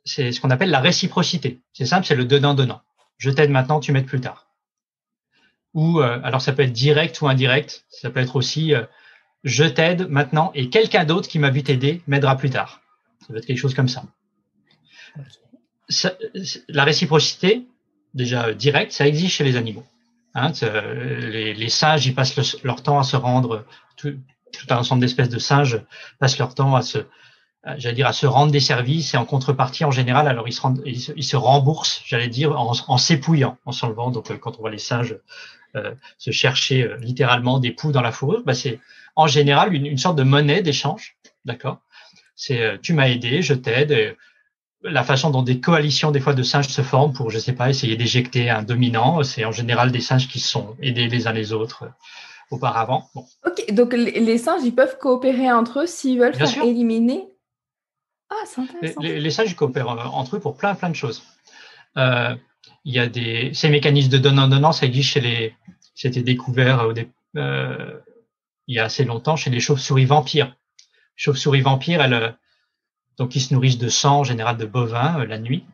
Speaker 1: c'est ce qu'on appelle la réciprocité. C'est simple, c'est le donnant-donnant. Je t'aide maintenant, tu m'aides plus tard. Ou alors ça peut être direct ou indirect. Ça peut être aussi je t'aide maintenant et quelqu'un d'autre qui m'a vu t'aider m'aidera plus tard. Ça peut être quelque chose comme ça. la réciprocité, déjà directe, ça existe chez les animaux. Hein, les singes, ils passent leur temps à se rendre, tout un ensemble d'espèces de singes passent leur temps à se rendre des services, et en contrepartie, en général, alors ils se remboursent, en s'épouillant, en s'enlevant. Donc, quand on voit les singes se chercher littéralement des poux dans la fourrure, c'est en général une sorte de monnaie d'échange, d'accord. C'est tu m'as aidé, je t'aide. La façon dont des coalitions des fois de singes se forment pour, je sais pas, essayer d'éjecter un dominant, c'est en général des singes qui se sont aidés les uns les autres auparavant. Bon.
Speaker 3: Ok, donc les singes, ils peuvent coopérer entre eux s'ils veulent
Speaker 1: Bien
Speaker 3: faire
Speaker 1: sûr.
Speaker 3: éliminer. Ah, c'est intéressant.
Speaker 1: Les singes coopèrent entre eux pour plein de choses. Il y a ces mécanismes de donnant-donnant, ça existe c'était découvert il y a assez longtemps chez les chauves-souris vampires. Les chauves-souris vampires, donc ils se nourrissent de sang, en général de bovins, la nuit.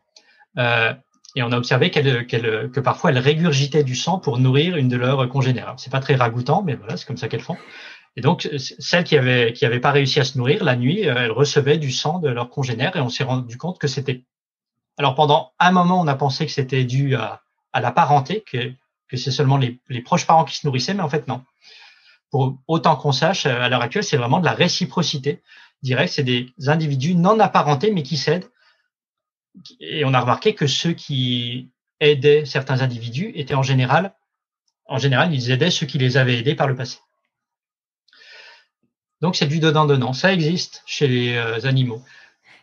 Speaker 1: Et on a observé que parfois elles régurgitaient du sang pour nourrir une de leurs congénères. Alors, c'est pas très ragoûtant, mais voilà, c'est comme ça qu'elles font. Et donc, celles qui avaient pas réussi à se nourrir, la nuit, elles recevaient du sang de leurs congénères, et on s'est rendu compte que c'était... Alors, pendant un moment, on a pensé que c'était dû à la parenté, que c'est seulement les proches parents qui se nourrissaient, mais en fait, non. Pour autant qu'on sache, à l'heure actuelle, c'est vraiment de la réciprocité directe. C'est des individus non apparentés, mais qui s'aident. Et on a remarqué que ceux qui aidaient certains individus étaient en général, ils aidaient ceux qui les avaient aidés par le passé. Donc, c'est du donnant-donnant. Ça existe chez les animaux.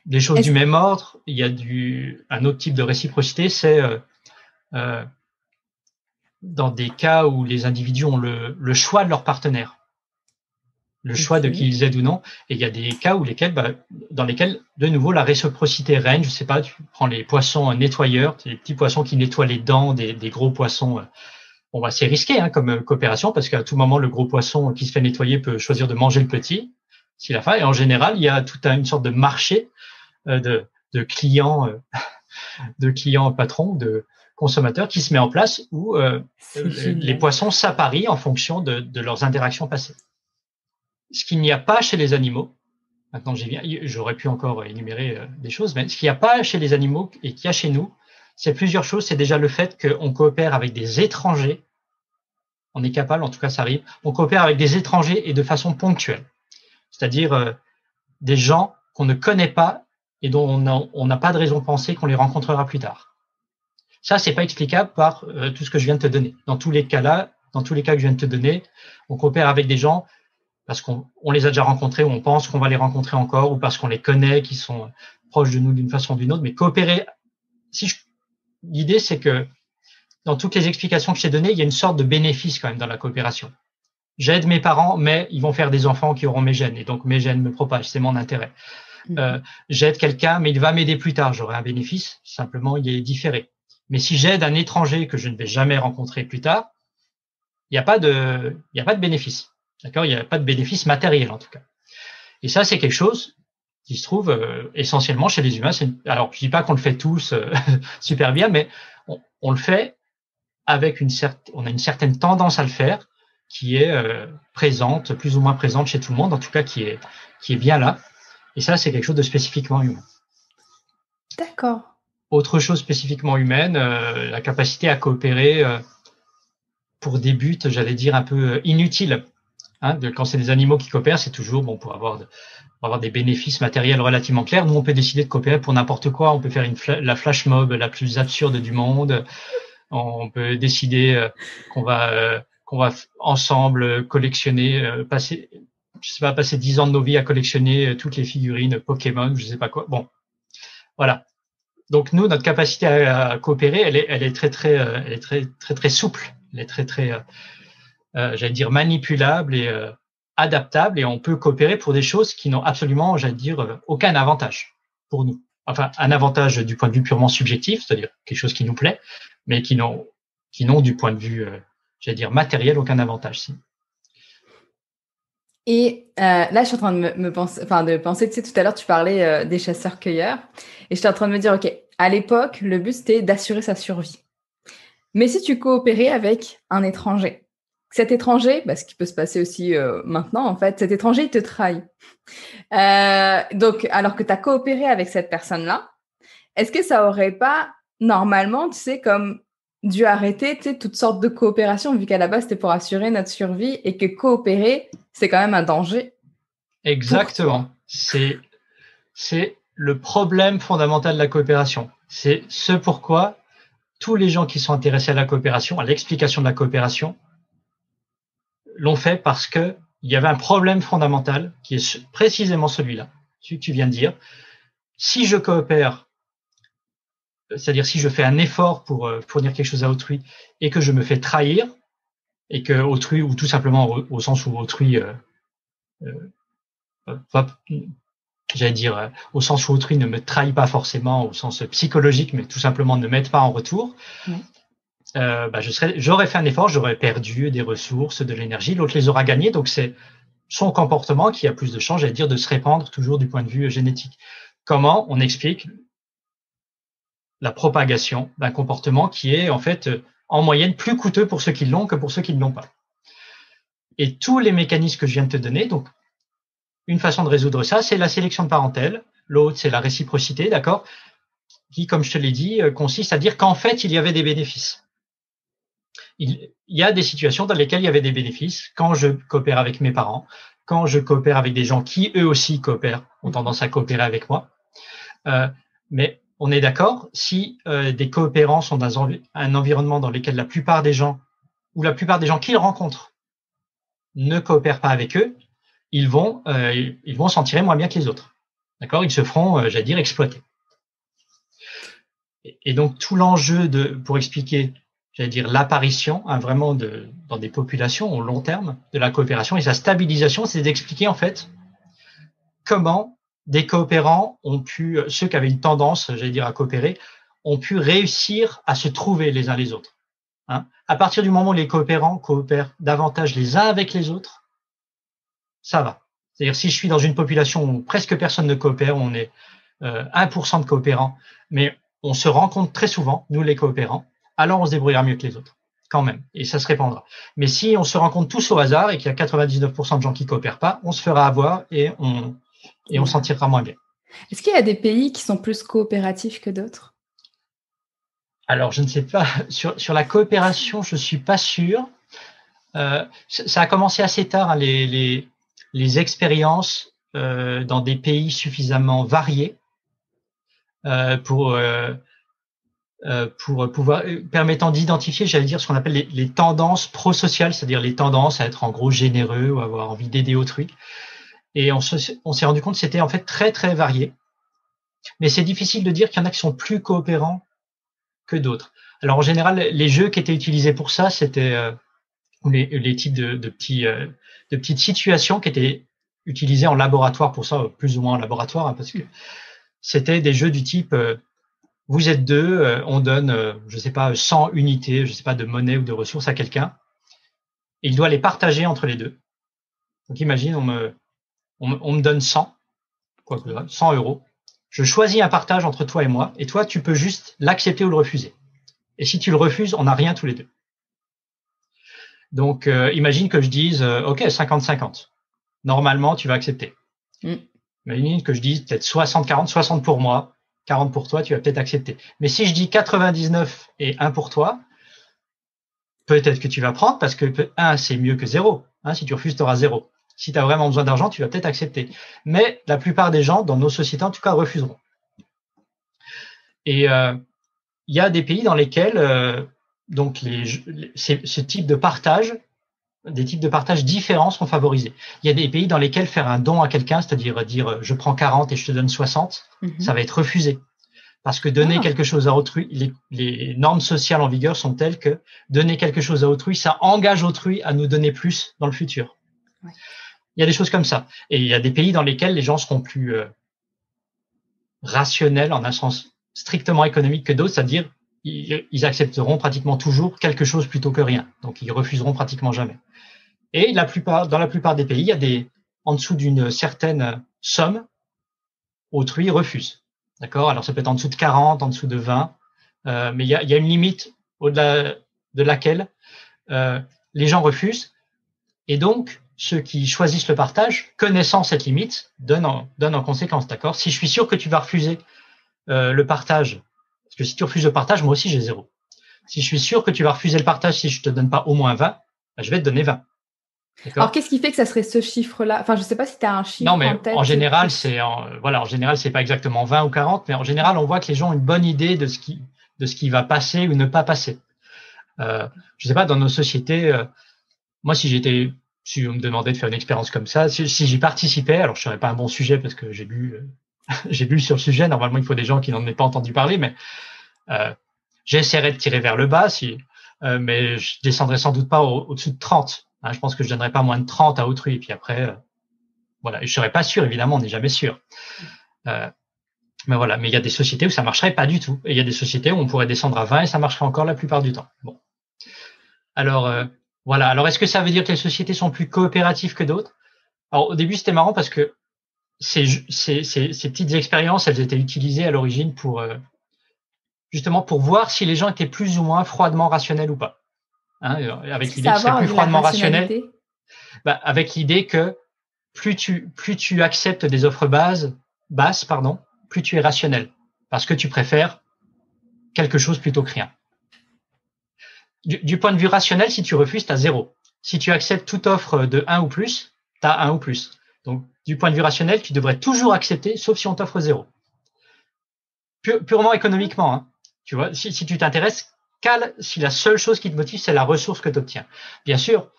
Speaker 1: Des choses du même ordre, il y a un autre type de réciprocité, c'est dans des cas où les individus ont le choix de leur partenaire, le choix de qui ils aident ou non. Et il y a des cas dans lesquels, de nouveau, la réciprocité règne. Je sais pas, tu prends les poissons nettoyeurs, les petits poissons qui nettoient les dents des gros poissons. C'est risqué comme coopération, parce qu'à tout moment, le gros poisson qui se fait nettoyer peut choisir de manger le petit, s'il a faim. Et en général, il y a une sorte de marché de clients patrons, de consommateurs qui se met en place, où les poissons s'apparient en fonction de leurs interactions passées. Ce qu'il n'y a pas chez les animaux, maintenant j'aurais pu encore énumérer des choses, mais ce qu'il n'y a pas chez les animaux et qu'il y a chez nous, c'est plusieurs choses. C'est déjà le fait qu'on coopère avec des étrangers. On est capable, en tout cas ça arrive, on coopère avec des étrangers et de façon ponctuelle. C'est-à-dire des gens qu'on ne connaît pas et dont on n'a pas de raison de penser qu'on les rencontrera plus tard. Ça, c'est pas explicable par tout ce que je viens de te donner. Dans tous les cas que je viens de te donner, on coopère avec des gens parce qu'on les a déjà rencontrés, ou on pense qu'on va les rencontrer encore, ou parce qu'on les connaît, qui sont proches de nous d'une façon ou d'une autre. Mais coopérer, l'idée, c'est que dans toutes les explications que je t'ai données, il y a une sorte de bénéfice quand même dans la coopération. J'aide mes parents, mais ils vont faire des enfants qui auront mes gènes, et donc mes gènes me propagent, c'est mon intérêt. J'aide quelqu'un, mais il va m'aider plus tard, j'aurai un bénéfice, simplement il est différé. Mais si j'aide un étranger que je ne vais jamais rencontrer plus tard, il n'y a pas de bénéfice. D'accord? Il n'y a pas de bénéfice matériel, en tout cas. Et ça, c'est quelque chose qui se trouve essentiellement chez les humains. Alors, je dis pas qu'on le fait tous super bien, mais on le fait avec on a une certaine tendance à le faire, qui est présente, plus ou moins présente chez tout le monde, en tout cas qui est bien là. Et ça, c'est quelque chose de spécifiquement humain.
Speaker 3: D'accord.
Speaker 1: Autre chose spécifiquement humaine, la capacité à coopérer pour des buts, j'allais dire, un peu inutiles. Quand c'est des animaux qui coopèrent, c'est toujours pour avoir des bénéfices matériels relativement clairs. Nous, on peut décider de coopérer pour n'importe quoi. On peut faire la flash mob la plus absurde du monde. On peut décider qu'on va ensemble collectionner, passer 10 ans de nos vies à collectionner toutes les figurines Pokémon, je sais pas quoi. Bon, voilà. Donc nous, notre capacité à coopérer, elle est très souple. Elle est très j'allais dire manipulable et adaptable, et on peut coopérer pour des choses qui n'ont absolument, j'allais dire, aucun avantage pour nous. Enfin, un avantage du point de vue purement subjectif, c'est-à-dire quelque chose qui nous plaît, mais qui n'ont du point de vue, j'allais dire, matériel, aucun avantage. Si.
Speaker 3: Et là, je suis en train de penser, tu sais, tout à l'heure, tu parlais des chasseurs-cueilleurs, et j'étais en train de me dire, ok, à l'époque, le but, c'était d'assurer sa survie. Mais si tu coopérais avec un étranger, cet étranger, ce qui peut se passer aussi maintenant, en fait, cet étranger, il te trahit. Donc, alors que tu as coopéré avec cette personne-là, est-ce que ça aurait pas, normalement, tu sais, comme dû arrêter, tu sais, toutes sortes de coopérations, vu qu'à la base, c'était pour assurer notre survie et que coopérer, c'est quand même un danger pour toi.
Speaker 1: Exactement. C'est le problème fondamental de la coopération. C'est ce pourquoi tous les gens qui sont intéressés à la coopération, à l'explication de la coopération, l'ont fait parce que il y avait un problème fondamental qui est précisément celui-là, celui que tu viens de dire. Si je coopère, c'est-à-dire si je fais un effort pour fournir quelque chose à autrui et que je me fais trahir et que autrui, ou tout simplement au sens où autrui, j'allais dire, au sens où autrui ne me trahit pas forcément au sens psychologique, mais tout simplement ne m'aide pas en retour, j'aurais fait un effort, j'aurais perdu des ressources, de l'énergie, l'autre les aura gagnées, donc c'est son comportement qui a plus de chances, j'allais dire, de se répandre toujours du point de vue génétique. Comment on explique la propagation d'un comportement qui est en fait en moyenne plus coûteux pour ceux qui l'ont que pour ceux qui ne l'ont pas. Et tous les mécanismes que je viens de te donner, donc une façon de résoudre ça, c'est la sélection de parentèle, l'autre c'est la réciprocité, d'accord, qui, comme je te l'ai dit, consiste à dire qu'en fait il y avait des bénéfices. Il y a des situations dans lesquelles il y avait des bénéfices quand je coopère avec mes parents, quand je coopère avec des gens qui eux aussi coopèrent, ont tendance à coopérer avec moi. Mais on est d'accord, si des coopérants sont dans un environnement dans lequel la plupart des gens, ou la plupart des gens qu'ils rencontrent, ne coopèrent pas avec eux, ils vont s'en tirer moins bien que les autres. D'accord ? Ils se feront, j'allais dire, exploiter. Et donc tout l'enjeu pour expliquer, j'allais dire, l'apparition vraiment dans des populations au long terme de la coopération et sa stabilisation, c'est d'expliquer en fait comment des coopérants ont pu, ceux qui avaient une tendance, j'allais dire, à coopérer, ont pu réussir à se trouver les uns les autres. Hein ? À partir du moment où les coopérants coopèrent davantage les uns avec les autres, ça va. C'est-à-dire si je suis dans une population où presque personne ne coopère, où on est 1% de coopérants, mais on se rencontre très souvent, nous les coopérants, alors on se débrouillera mieux que les autres, quand même, et ça se répandra. Mais si on se rencontre tous au hasard et qu'il y a 99% de gens qui coopèrent pas, on se fera avoir et on s'en tirera moins bien.
Speaker 3: Est-ce qu'il y a des pays qui sont plus coopératifs que d'autres ?
Speaker 1: Alors, je ne sais pas. Sur la coopération, je suis pas sûr. Ça a commencé assez tard, hein, les expériences dans des pays suffisamment variés pour pouvoir permettant d'identifier, j'allais dire, ce qu'on appelle les tendances prosociales, c'est-à-dire les tendances à être en gros généreux ou avoir envie d'aider autrui. Et on s'est rendu compte que c'était en fait très très varié. Mais c'est difficile de dire qu'il y en a qui sont plus coopérants que d'autres. Alors en général, les jeux qui étaient utilisés pour ça, c'était les types de petites situations qui étaient utilisées en laboratoire pour ça, plus ou moins en laboratoire, hein, parce que c'était des jeux du type vous êtes deux, on donne, je sais pas, 100 unités, je sais pas, de monnaie ou de ressources à quelqu'un, et il doit les partager entre les deux. Donc imagine, on me donne 100 euros. Je choisis un partage entre toi et moi, et toi, tu peux juste l'accepter ou le refuser. Et si tu le refuses, on n'a rien tous les deux. Donc, imagine que je dise, OK, 50-50. Normalement, tu vas accepter. Imagine que je dise peut-être 60-40, 60 pour moi, 40 pour toi, tu vas peut-être accepter. Mais si je dis 99 et 1 pour toi, peut-être que tu vas prendre parce que 1, c'est mieux que 0. Hein, si tu refuses, tu auras 0. Si tu as vraiment besoin d'argent, tu vas peut-être accepter. Mais la plupart des gens, dans nos sociétés, en tout cas, refuseront. Et il y a des pays dans lesquels donc ce type de partage, des types de partage différents sont favorisés. Il y a des pays dans lesquels faire un don à quelqu'un, c'est-à-dire dire je prends 40 et je te donne 60, ça va être refusé. Parce que donner quelque chose à autrui, les normes sociales en vigueur sont telles que donner quelque chose à autrui, ça engage autrui à nous donner plus dans le futur. Ouais. Il y a des choses comme ça. Et il y a des pays dans lesquels les gens seront plus rationnels en un sens strictement économique que d'autres, c'est-à-dire ils accepteront pratiquement toujours quelque chose plutôt que rien. Donc ils refuseront pratiquement jamais. Et dans la plupart des pays, il y a en dessous d'une certaine somme, autrui refuse. D'accord ? Alors ça peut être en dessous de 40, en dessous de 20, mais il y a une limite au-delà de laquelle les gens refusent. Et donc, ceux qui choisissent le partage, connaissant cette limite, donnent en conséquence. D'accord ? Si je suis sûr que tu vas refuser le partage, parce que si tu refuses le partage, moi aussi j'ai 0. Si je suis sûr que tu vas refuser le partage si je te donne pas au moins 20, bah, je vais te donner 20. D'accord ?
Speaker 3: Alors, qu'est-ce qui fait que ça serait ce chiffre-là? Enfin, je sais pas si tu as un chiffre
Speaker 1: Non, mais
Speaker 3: en tête.
Speaker 1: en général, en général, c'est pas exactement 20 ou 40, mais en général, on voit que les gens ont une bonne idée de ce qui va passer ou ne pas passer. Je sais pas, dans nos sociétés, moi, si on me demandait de faire une expérience comme ça, si j'y participais, alors je serais pas un bon sujet parce que j'ai lu sur le sujet. Normalement, il faut des gens qui n'en aient pas entendu parler, mais j'essaierais de tirer vers le bas, mais je descendrais sans doute pas au-dessus de 30. Hein, je pense que je donnerais pas moins de 30 à autrui. Et puis après, voilà, je serais pas sûr, évidemment, on n'est jamais sûr. Mais voilà, mais il y a des sociétés où ça marcherait pas du tout. Et il y a des sociétés où on pourrait descendre à 20 et ça marcherait encore la plupart du temps. Bon. Alors, voilà. Alors, est-ce que ça veut dire que les sociétés sont plus coopératives que d'autres? Alors, au début, c'était marrant parce que ces petites expériences, elles étaient utilisées à l'origine justement pour voir si les gens étaient plus ou moins froidement rationnels ou pas. Hein, avec l'idée qu'ils seraient plus froidement rationnels. Bah, avec l'idée que plus tu acceptes des offres basses, plus tu es rationnel. Parce que tu préfères quelque chose plutôt que rien. Du point de vue rationnel, si tu refuses, tu as 0. Si tu acceptes toute offre de 1 ou plus, tu as 1 ou plus. Donc, du point de vue rationnel, tu devrais toujours accepter, sauf si on t'offre 0. Purement économiquement, hein. Tu vois, si tu t'intéresses si la seule chose qui te motive, c'est la ressource que tu obtiens. Bien sûr,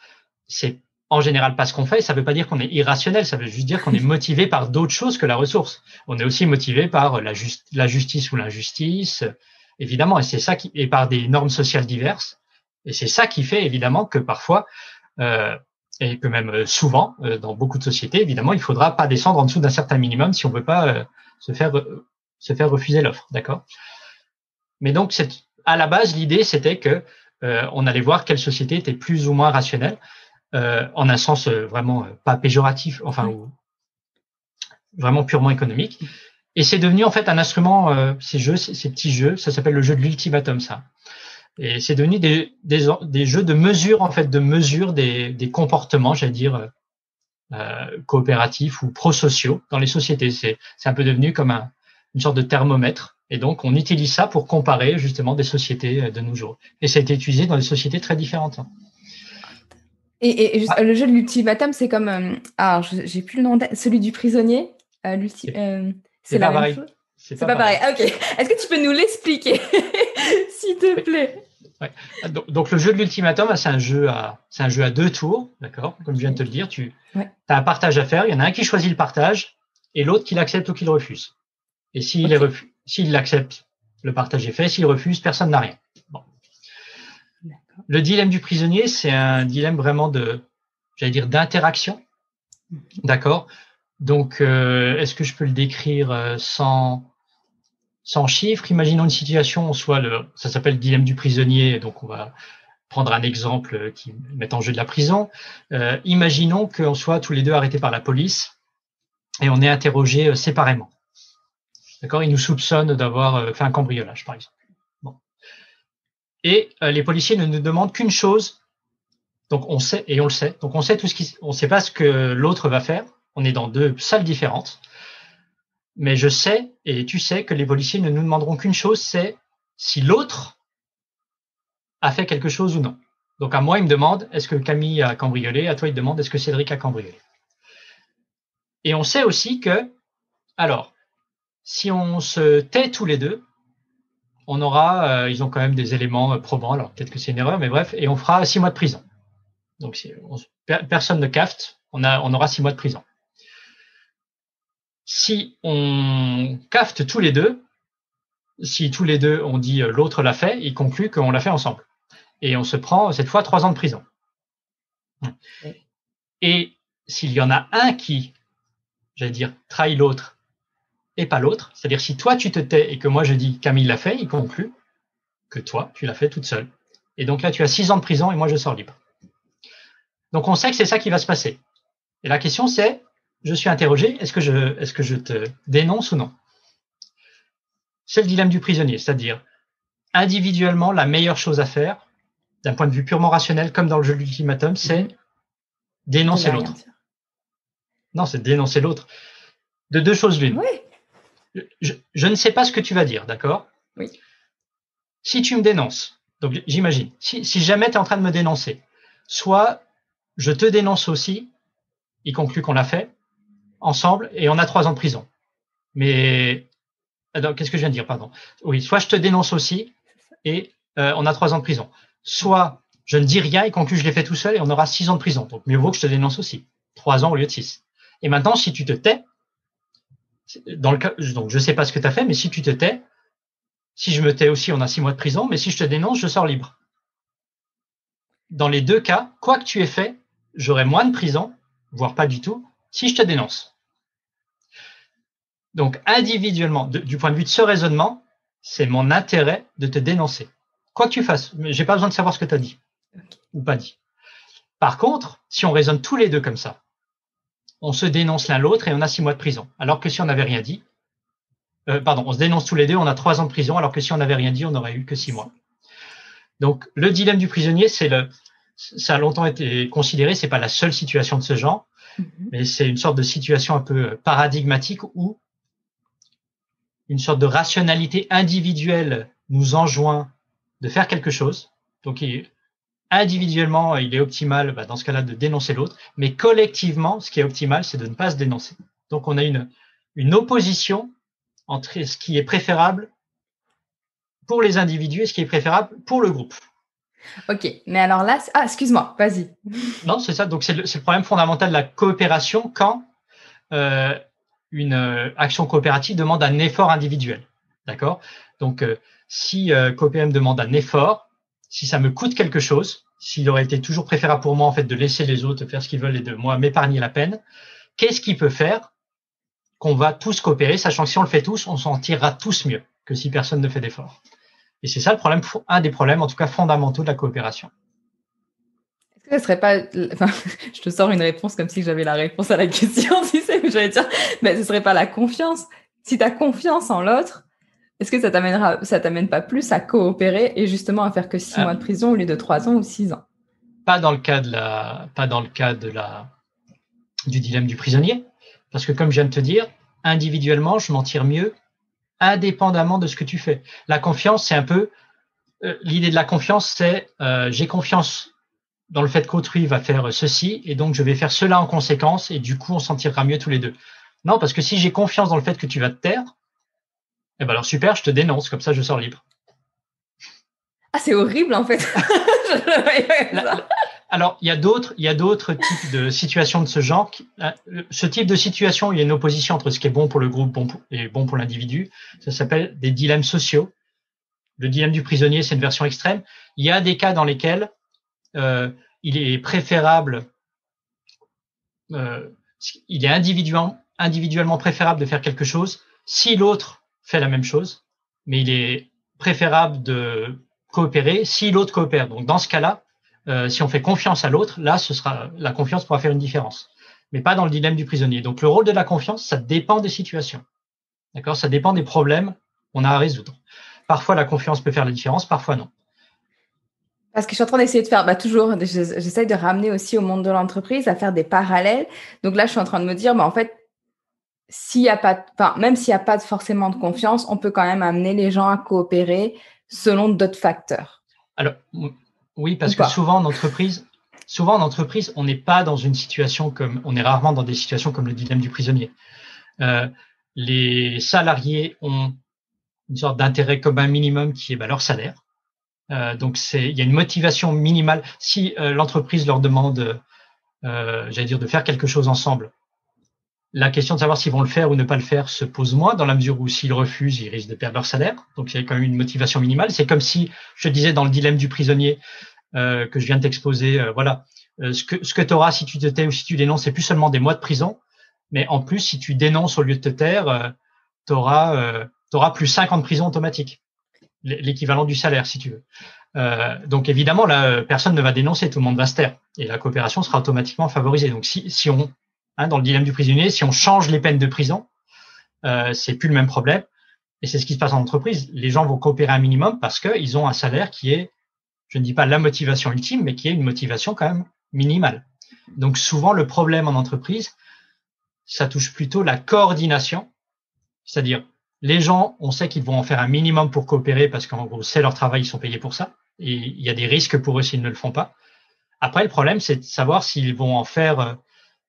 Speaker 1: c'est en général pas ce qu'on fait. Ça veut pas dire qu'on est irrationnel. Ça veut juste dire qu'on est motivé par d'autres choses que la ressource. On est aussi motivé par la justice ou l'injustice, évidemment. Et c'est ça et par des normes sociales diverses. Et c'est ça qui fait évidemment que parfois, et que même souvent, dans beaucoup de sociétés, évidemment, il faudra pas descendre en dessous d'un certain minimum si on veut pas se faire refuser l'offre, d'accord? Mais donc, à la base, l'idée, c'était que on allait voir quelle société était plus ou moins rationnelle, en un sens vraiment pas péjoratif, enfin, ou vraiment purement économique. Et c'est devenu en fait un instrument, ces petits jeux, ça s'appelle le jeu de l'ultimatum, ça. Et c'est devenu des jeux de mesure, en fait, des comportements, j'allais dire, coopératifs ou prosociaux dans les sociétés. C'est un peu devenu comme une sorte de thermomètre. Et donc, on utilise ça pour comparer justement des sociétés de nos jours. Et ça a été utilisé dans des sociétés très différentes.
Speaker 3: Et le jeu de l'ultimatum, c'est comme... alors, j'ai plus le nom, celui du prisonnier. C'est la même chose. C'est pas pareil. Ah, ok. Est-ce que tu peux nous l'expliquer, s'il te plaît?
Speaker 1: Ouais. Donc le jeu de l'ultimatum, c'est un jeu à 2 tours, d'accord? Comme je viens de te le dire, tu as un partage à faire. Il y en a un qui choisit le partage et l'autre qui l'accepte ou qui le refuse. Et s'il l'accepte, le partage est fait. S'il refuse, personne n'a rien. Bon. Le dilemme du prisonnier, c'est un dilemme vraiment d'interaction, d'accord? Donc, est-ce que je peux le décrire sans chiffres? Imaginons une situation, ça s'appelle le dilemme du prisonnier, donc on va prendre un exemple qui met en jeu de la prison. Imaginons qu'on soit tous les deux arrêtés par la police et on est interrogés séparément. D'accord? Ils nous soupçonnent d'avoir fait un cambriolage, par exemple. Bon. Et les policiers ne nous demandent qu'une chose. Donc on sait, et on le sait. Donc on sait on sait pas ce que l'autre va faire. On est dans 2 salles différentes. Mais je sais, et tu sais, que les policiers ne nous demanderont qu'une chose, c'est si l'autre a fait quelque chose ou non. Donc à moi, il me demande, est-ce que Camille a cambriolé? À toi, il te demande, est-ce que Cédric a cambriolé? Et on sait aussi que, alors, si on se tait tous les deux, on aura, ils ont quand même des éléments probants, alors peut-être que c'est une erreur, mais bref, et on fera 6 mois de prison. Donc si personne ne cafte, on aura 6 mois de prison. Si on cafte tous les deux, si tous les deux on dit l'autre l'a fait, il conclut qu'on l'a fait ensemble. Et on se prend cette fois 3 ans de prison. Et s'il y en a un qui, j'allais dire, trahit l'autre et pas l'autre, c'est-à-dire si toi tu te tais et que moi je dis Camille l'a fait, il conclut que toi tu l'as fait toute seule. Et donc là tu as 6 ans de prison et moi je sors libre. Donc on sait que c'est ça qui va se passer. Et la question c'est, je suis interrogé, est-ce que je te dénonce ou non? C'est le dilemme du prisonnier, c'est-à-dire individuellement la meilleure chose à faire, d'un point de vue purement rationnel, comme dans le jeu de l'ultimatum, c'est dénoncer l'autre. Non, c'est dénoncer l'autre. De 2 choses l'une.
Speaker 3: Oui.
Speaker 1: je ne sais pas ce que tu vas dire, d'accord?
Speaker 3: Oui.
Speaker 1: Si tu me dénonces, donc j'imagine, si jamais tu es en train de me dénoncer, soit je te dénonce aussi, il conclut qu'on l'a fait ensemble et on a 3 ans de prison. Mais qu'est-ce que je viens de dire, pardon? Oui, soit je te dénonce aussi et on a 3 ans de prison. Soit je ne dis rien et conclut je l'ai fait tout seul et on aura 6 ans de prison. Donc mieux vaut que je te dénonce aussi. 3 ans au lieu de 6. Et maintenant, si tu te tais, dans le cas, donc je sais pas ce que tu as fait, mais si tu te tais, si je me tais aussi, on a 6 mois de prison, mais si je te dénonce, je sors libre. Dans les 2 cas, quoi que tu aies fait, j'aurai moins de prison, voire pas du tout, si je te dénonce. Donc individuellement, du point de vue de ce raisonnement, c'est mon intérêt de te dénoncer. Quoi que tu fasses, mais j'ai pas besoin de savoir ce que tu as dit ou pas dit. Par contre, si on raisonne tous les deux comme ça, on se dénonce l'un l'autre et on a 6 mois de prison. Alors que si on n'avait rien dit, on se dénonce tous les deux, on a 3 ans de prison, alors que si on n'avait rien dit, on n'aurait eu que 6 mois. Donc le dilemme du prisonnier, ça a longtemps été considéré, c'est pas la seule situation de ce genre, mais c'est une sorte de situation un peu paradigmatique où une sorte de rationalité individuelle nous enjoint de faire quelque chose. Donc individuellement, il est optimal, dans ce cas-là, de dénoncer l'autre, mais collectivement, ce qui est optimal, c'est de ne pas se dénoncer. Donc on a une opposition entre ce qui est préférable pour les individus et ce qui est préférable pour le groupe.
Speaker 3: Ok, mais alors là, excuse-moi, vas-y.
Speaker 1: Non, c'est ça. Donc c'est le problème fondamental de la coopération quand une action coopérative demande un effort individuel. D'accord? Donc si coopérer me demande un effort, si ça me coûte quelque chose, s'il aurait été toujours préférable pour moi en fait de laisser les autres faire ce qu'ils veulent et de moi m'épargner la peine, qu'est-ce qui peut faire qu'on va tous coopérer, sachant que si on le fait tous, on s'en tirera tous mieux que si personne ne fait d'effort. Et c'est ça le problème, un des problèmes en tout cas fondamentaux de la coopération.
Speaker 3: Est-ce que ce serait pas, je te sors une réponse comme si j'avais la réponse à la question, tu sais, mais j'allais dire, mais ce serait pas la confiance. Si tu as confiance en l'autre, est-ce que ça t'amène pas plus à coopérer et justement à faire que 6 mois de prison au lieu de 3 ans ou 6 ans?
Speaker 1: Pas dans le cas du dilemme du prisonnier, parce que comme je viens de te dire, individuellement, je m'en tire mieux, indépendamment de ce que tu fais. La confiance, c'est un peu l'idée de la confiance, c'est j'ai confiance dans le fait qu'autrui va faire ceci et donc je vais faire cela en conséquence et du coup on s'en tirera mieux tous les deux. Non, parce que si j'ai confiance dans le fait que tu vas te taire, eh ben alors super, je te dénonce, comme ça je sors libre.
Speaker 3: Ah, c'est horrible en fait.
Speaker 1: Alors, il y a d'autres types de situations de ce genre. Ce type de situation, il y a une opposition entre ce qui est bon pour le groupe et bon pour l'individu. Ça s'appelle des dilemmes sociaux. Le dilemme du prisonnier, c'est une version extrême. Il y a des cas dans lesquels il est préférable, il est individuellement préférable de faire quelque chose si l'autre fait la même chose, mais il est préférable de coopérer si l'autre coopère. Donc, dans ce cas-là, si on fait confiance à l'autre, là, la confiance pourra faire une différence, mais pas dans le dilemme du prisonnier. Donc, le rôle de la confiance, ça dépend des situations. D'accord? Ça dépend des problèmes qu'on a à résoudre. Parfois, la confiance peut faire la différence, parfois non.
Speaker 3: Parce que je suis en train d'essayer de faire, toujours, j'essaye de ramener aussi au monde de l'entreprise, à faire des parallèles. Donc là, je suis en train de me dire, en fait, même s'il n'y a pas forcément de confiance, on peut quand même amener les gens à coopérer selon d'autres facteurs.
Speaker 1: Alors, oui, parce que souvent en entreprise, on n'est pas dans une situation on est rarement dans des situations comme le dilemme du prisonnier. Les salariés ont une sorte d'intérêt commun minimum qui est leur salaire. Donc il y a une motivation minimale. Si l'entreprise leur demande, de faire quelque chose ensemble, la question de savoir s'ils vont le faire ou ne pas le faire se pose moins, dans la mesure où s'ils refusent, ils risquent de perdre leur salaire. Donc il y a quand même une motivation minimale. C'est comme si, je te disais dans le dilemme du prisonnier que je viens de t'exposer, ce que tu auras si tu te tais ou si tu dénonces, c'est plus seulement des mois de prison, mais en plus, si tu dénonces au lieu de te taire, tu auras plus 5 ans de prison automatique, l'équivalent du salaire, si tu veux. Donc évidemment, là, personne ne va dénoncer, tout le monde va se taire, et la coopération sera automatiquement favorisée. Donc si on dans le dilemme du prisonnier, si on change les peines de prison, c'est plus le même problème. Et c'est ce qui se passe en entreprise. Les gens vont coopérer un minimum parce qu'ils ont un salaire qui est, je ne dis pas la motivation ultime, mais qui est une motivation quand même minimale. Donc souvent, le problème en entreprise, ça touche plutôt la coordination, c'est-à-dire les gens, on sait qu'ils vont en faire un minimum pour coopérer parce qu'en gros, c'est leur travail, ils sont payés pour ça. Et il y a des risques pour eux s'ils ne le font pas. Après, le problème, c'est de savoir s'ils vont en faire,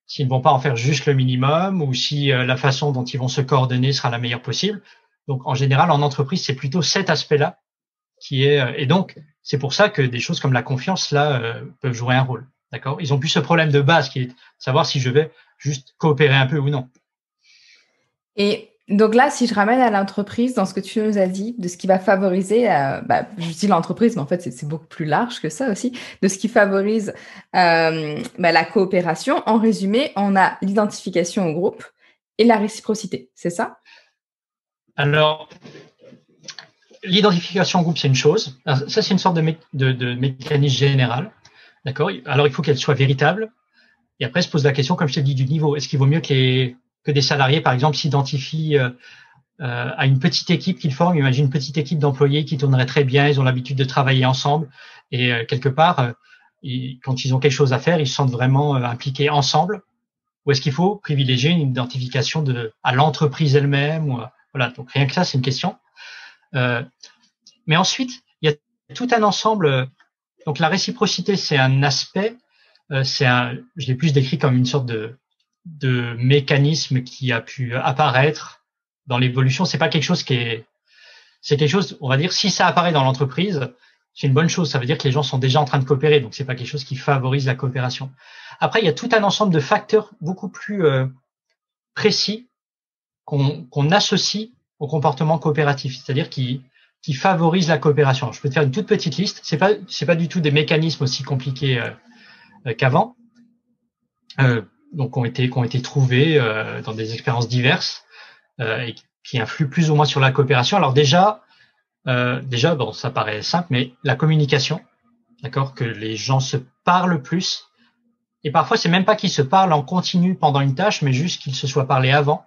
Speaker 1: s'ils ne vont pas en faire juste le minimum ou si la façon dont ils vont se coordonner sera la meilleure possible. Donc, en général, en entreprise, c'est plutôt cet aspect-là qui est, et donc, c'est pour ça que des choses comme la confiance, là, peuvent jouer un rôle. D'accord? Ils ont plus ce problème de base qui est de savoir si je vais juste coopérer un peu ou non.
Speaker 3: Et donc là, si je ramène à l'entreprise, dans ce que tu nous as dit, de ce qui va favoriser, je dis l'entreprise, mais en fait, c'est beaucoup plus large que ça aussi, de ce qui favorise la coopération. En résumé, on a l'identification au groupe et la réciprocité, c'est ça?
Speaker 1: Alors, l'identification au groupe, c'est une chose. Alors, ça, c'est une sorte de mécanisme général. D'accord? Alors, il faut qu'elle soit véritable. Et après, se pose la question, comme je t'ai dit, du niveau. Est-ce qu'il vaut mieux que des salariés, par exemple, s'identifient à une petite équipe qu'ils forment? Imagine une petite équipe d'employés qui tournerait très bien, ils ont l'habitude de travailler ensemble. Et quelque part, quand ils ont quelque chose à faire, ils se sentent vraiment impliqués ensemble. Ou est-ce qu'il faut privilégier une identification à l'entreprise elle-même voilà, donc rien que ça, c'est une question. Mais ensuite, il y a tout un ensemble. Donc la réciprocité, c'est un aspect. Je l'ai plus décrit comme une sorte de mécanisme qui a pu apparaître dans l'évolution. C'est pas quelque chose c'est quelque chose, on va dire, si ça apparaît dans l'entreprise, c'est une bonne chose. Ça veut dire que les gens sont déjà en train de coopérer. Donc c'est pas quelque chose qui favorise la coopération. Après, il y a tout un ensemble de facteurs beaucoup plus précis qu'on associe au comportement coopératif, c'est-à-dire qui favorisent la coopération. Alors, je peux te faire une toute petite liste. C'est pas du tout des mécanismes aussi compliqués qu'avant, donc qui ont été trouvés dans des expériences diverses et qui influent plus ou moins sur la coopération. Alors déjà, bon, ça paraît simple, mais la communication, d'accord, que les gens se parlent plus. Et parfois, c'est même pas qu'ils se parlent en continu pendant une tâche, mais juste qu'ils se soient parlé avant.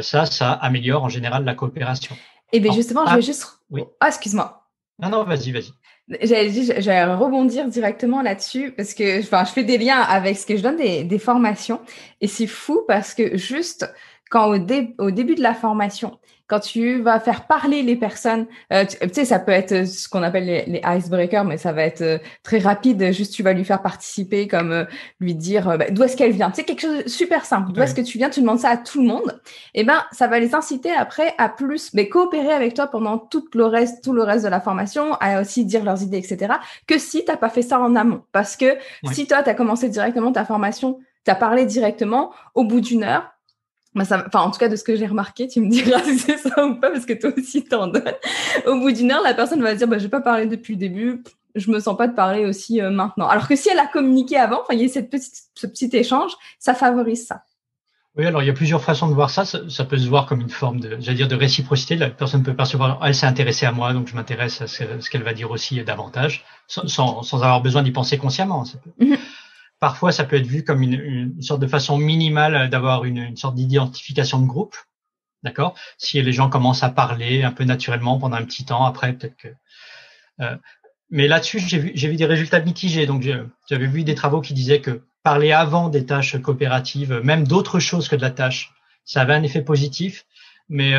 Speaker 1: Ça améliore en général la coopération.
Speaker 3: Et bien justement, je vais juste...
Speaker 1: Oui.
Speaker 3: Ah, excuse-moi.
Speaker 1: Non, vas-y.
Speaker 3: J'allais rebondir directement là-dessus parce que je fais des liens avec ce que je donne des formations et c'est fou parce que juste quand au début de la formation, quand tu vas faire parler les personnes, tu sais, ça peut être ce qu'on appelle les icebreakers, mais ça va être très rapide. Juste, tu vas lui faire participer, comme lui dire d'où est-ce qu'elle vient. Tu sais, quelque chose de super simple. D'où est-ce que tu viens? Tu demandes ça à tout le monde. Et ça va les inciter après à plus coopérer avec toi pendant tout le reste de la formation, à aussi dire leurs idées, etc. Que si t'as pas fait ça en amont. Parce que si toi, t'as commencé directement ta formation, t'as parlé directement, au bout d'une heure, en tout cas, de ce que j'ai remarqué, tu me diras si c'est ça ou pas, parce que toi aussi t'en donnes. Au bout d'une heure, la personne va se dire, je vais pas parler depuis le début, je me sens pas de parler aussi maintenant. Alors que si elle a communiqué avant, il y a ce petit échange, ça favorise ça.
Speaker 1: Oui, alors il y a plusieurs façons de voir ça. Ça peut se voir comme une forme de réciprocité. La personne peut percevoir, elle s'est intéressée à moi, donc je m'intéresse à ce qu'elle va dire aussi davantage, sans avoir besoin d'y penser consciemment. Parfois, ça peut être vu comme une sorte de façon minimale d'avoir une sorte d'identification de groupe, d'accord? Si les gens commencent à parler un peu naturellement pendant un petit temps, après peut-être que. Mais là-dessus, j'ai vu des résultats mitigés. Donc, j'avais vu des travaux qui disaient que parler avant des tâches coopératives, même d'autres choses que de la tâche, ça avait un effet positif. Mais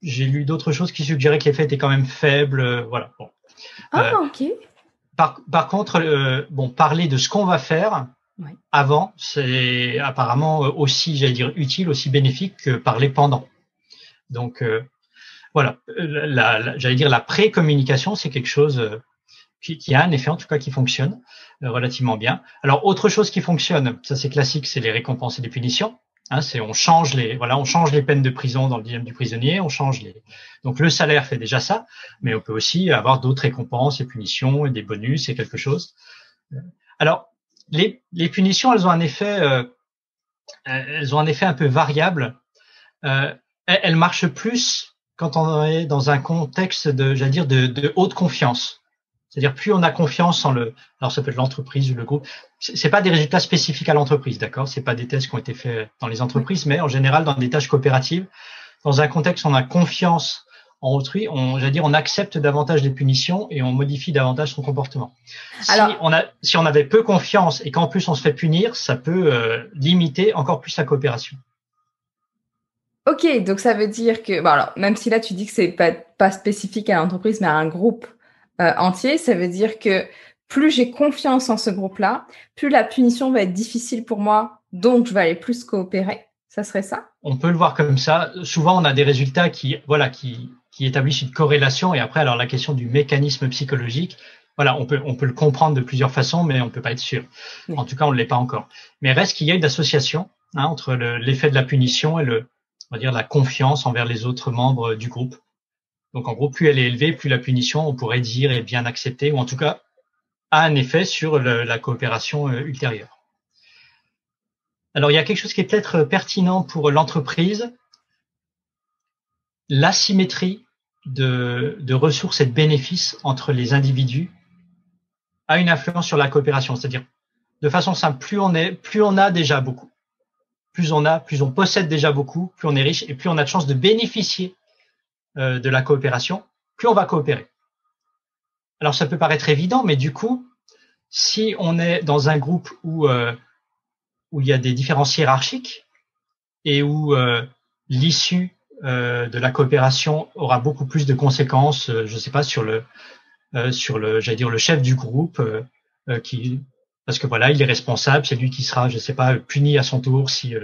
Speaker 1: j'ai lu d'autres choses qui suggéraient que l'effet était quand même faible. Voilà. Bon.
Speaker 3: Ok.
Speaker 1: Par contre, parler de ce qu'on va faire avant, c'est apparemment aussi, j'allais dire, utile, aussi bénéfique que parler pendant. Donc, voilà. J'allais dire, la pré-communication, c'est quelque chose qui a un effet, en tout cas, qui fonctionne relativement bien. Alors, autre chose qui fonctionne, ça c'est classique, c'est les récompenses et les punitions. On change les peines de prison dans le dilemme du prisonnier, donc le salaire fait déjà ça, mais on peut aussi avoir d'autres récompenses et punitions et des bonus et quelque chose. Alors, les punitions, elles ont un effet un peu variable. Elles marchent plus quand on est dans un contexte de haute confiance. C'est-à-dire, plus on a confiance alors ça peut être l'entreprise ou le groupe. C'est pas des résultats spécifiques à l'entreprise, d'accord? C'est pas des tests qui ont été faits dans les entreprises, mais en général, dans des tâches coopératives, dans un contexte où on a confiance en autrui, on accepte davantage les punitions et on modifie davantage son comportement. Si on avait peu confiance et qu'en plus on se fait punir, ça peut limiter encore plus la coopération.
Speaker 3: Ok, donc ça veut dire que, bon alors, même si là tu dis que c'est pas spécifique à l'entreprise, mais à un groupe entier, ça veut dire que plus j'ai confiance en ce groupe-là, plus la punition va être difficile pour moi, donc je vais aller plus coopérer. Ça serait ça?
Speaker 1: On peut le voir comme ça. Souvent, on a des résultats qui établissent une corrélation. Et après, alors la question du mécanisme psychologique, voilà, on peut le comprendre de plusieurs façons, mais on peut pas être sûr.
Speaker 3: Oui.
Speaker 1: En tout cas, on ne l'est pas encore. Mais reste qu'il y a une association entre l'effet de la punition et on va dire, la confiance envers les autres membres du groupe. Donc, en gros, plus elle est élevée, plus la punition, on pourrait dire, est bien acceptée, ou en tout cas, a un effet sur la coopération ultérieure. Alors, il y a quelque chose qui est peut-être pertinent pour l'entreprise. L'asymétrie de ressources et de bénéfices entre les individus a une influence sur la coopération. C'est-à-dire, de façon simple, plus on a déjà beaucoup. Plus on possède déjà beaucoup, plus on est riche et plus on a de chances de bénéficier de la coopération, plus on va coopérer. Alors, ça peut paraître évident, mais du coup, si on est dans un groupe où il y a des différences hiérarchiques et où l'issue de la coopération aura beaucoup plus de conséquences, je sais pas, sur le j'allais dire le chef du groupe parce que voilà, il est responsable, c'est lui qui sera, je sais pas, puni à son tour si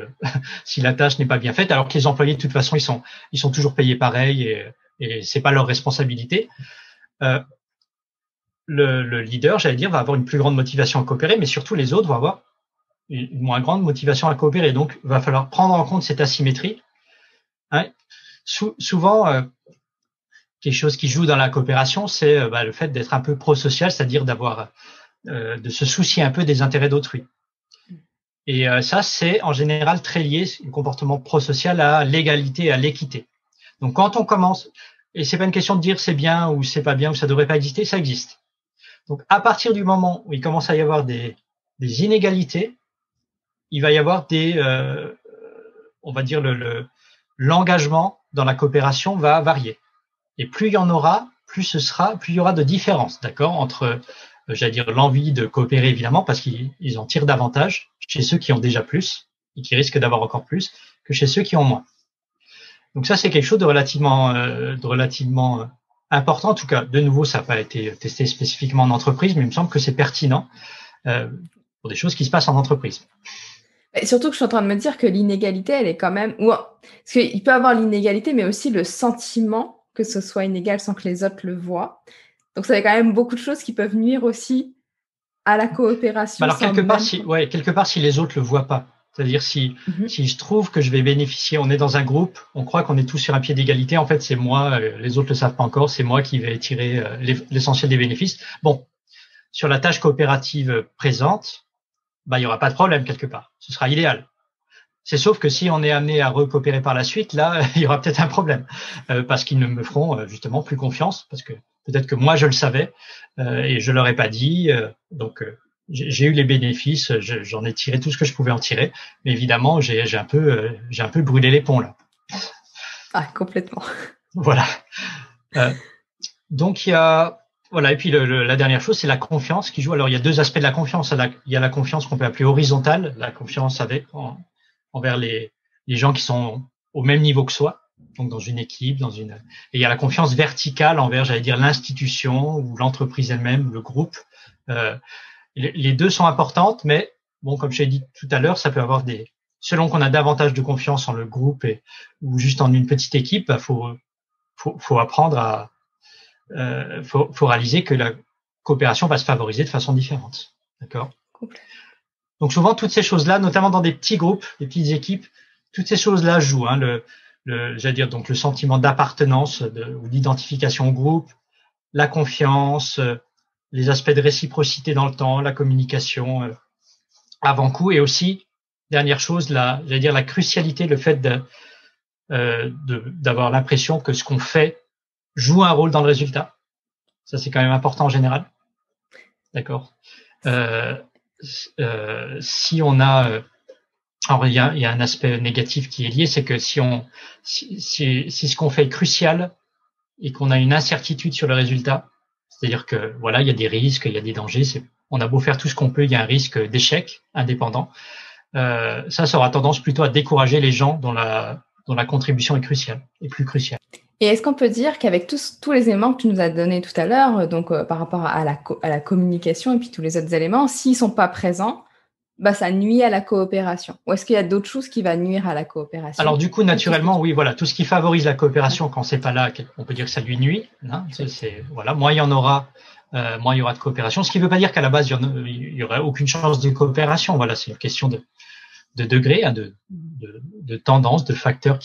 Speaker 1: la tâche n'est pas bien faite, alors que les employés de toute façon ils sont toujours payés pareil et c'est pas leur responsabilité. Le leader, j'allais dire, va avoir une plus grande motivation à coopérer, mais surtout les autres vont avoir une moins grande motivation à coopérer. Donc, il va falloir prendre en compte cette asymétrie. Hein. Souvent, quelque chose qui joue dans la coopération, c'est le fait d'être un peu prosocial, c'est-à-dire de se soucier un peu des intérêts d'autrui. Et ça, c'est en général très lié, le comportement prosocial, à l'égalité, à l'équité. Donc, quand on commence, et c'est pas une question de dire c'est bien ou c'est pas bien ou ça devrait pas exister, ça existe. Donc, à partir du moment où il commence à y avoir des inégalités, il va y avoir on va dire l'engagement dans la coopération va varier. Et plus il y en aura, plus il y aura de différences, d'accord, entre, j'allais dire, l'envie de coopérer évidemment parce qu'ils en tirent davantage chez ceux qui ont déjà plus et qui risquent d'avoir encore plus que chez ceux qui ont moins. Donc ça, c'est quelque chose de relativement important. En tout cas, de nouveau, ça n'a pas été testé spécifiquement en entreprise, mais il me semble que c'est pertinent pour des choses qui se passent en entreprise.
Speaker 3: Et surtout que je suis en train de me dire que l'inégalité, elle est quand même... Parce qu'il peut y avoir l'inégalité, mais aussi le sentiment que ce soit inégal sans que les autres le voient. Donc, ça fait quand même beaucoup de choses qui peuvent nuire aussi à la coopération.
Speaker 1: Alors, quelque part, si les autres le voient pas, c'est-à-dire si je trouve que je vais bénéficier, on est dans un groupe, on croit qu'on est tous sur un pied d'égalité, en fait, c'est moi, les autres le savent pas encore, c'est moi qui vais tirer l'essentiel des bénéfices. Bon, sur la tâche coopérative présente, il y aura pas de problème quelque part. Ce sera idéal. C'est sauf que si on est amené à recoopérer par la suite, là, il y aura peut-être un problème parce qu'ils ne me feront justement plus confiance parce que peut-être que moi je le savais et je leur ai pas dit. Donc j'ai eu les bénéfices, j'en ai tiré tout ce que je pouvais en tirer, mais évidemment j'ai un peu brûlé les ponts là.
Speaker 3: Ah, complètement.
Speaker 1: Voilà. Donc il y a voilà, et puis la dernière chose, c'est la confiance qui joue. Alors, il y a deux aspects de la confiance. Il y a la confiance qu'on peut appeler horizontale, la confiance envers les gens qui sont au même niveau que soi, donc dans une équipe, et il y a la confiance verticale envers, j'allais dire, l'institution ou l'entreprise elle-même, ou le groupe. Les deux sont importantes, mais bon, comme je l'ai dit tout à l'heure, ça peut avoir selon qu'on a davantage de confiance en le groupe ou juste en une petite équipe, faut apprendre faut réaliser que la coopération va se favoriser de façon différente. D'accord ? Donc souvent, toutes ces choses-là, notamment dans des petits groupes, des petites équipes, toutes ces choses-là jouent. J'allais dire, donc le sentiment d'appartenance ou d'identification au groupe, la confiance, les aspects de réciprocité dans le temps, la communication avant coup, et aussi, dernière chose, j'allais dire la crucialité, le fait d'avoir l'impression que ce qu'on fait joue un rôle dans le résultat. Ça, c'est quand même important en général. D'accord. Si on a, alors il y a un aspect négatif qui est lié, c'est que si ce qu'on fait est crucial et qu'on a une incertitude sur le résultat, c'est-à-dire que voilà, il y a des risques, il y a des dangers, on a beau faire tout ce qu'on peut, il y a un risque d'échec indépendant. Ça aura tendance plutôt à décourager les gens dont dont la contribution est cruciale, et plus cruciale.
Speaker 3: Et est-ce qu'on peut dire qu'avec tous les éléments que tu nous as donnés tout à l'heure, donc par rapport à la communication et puis tous les autres éléments, s'ils ne sont pas présents, bah, ça nuit à la coopération? Ou est-ce qu'il y a d'autres choses qui vont nuire à la coopération?
Speaker 1: Alors du coup, naturellement, oui, voilà, tout ce qui favorise la coopération, quand c'est pas là, on peut dire que ça lui nuit. Hein, voilà, moins il y en aura, moins il y aura de coopération. Ce qui ne veut pas dire qu'à la base, il y aurait aucune chance de coopération. Voilà, c'est une question de degré, hein, de tendance, de facteurs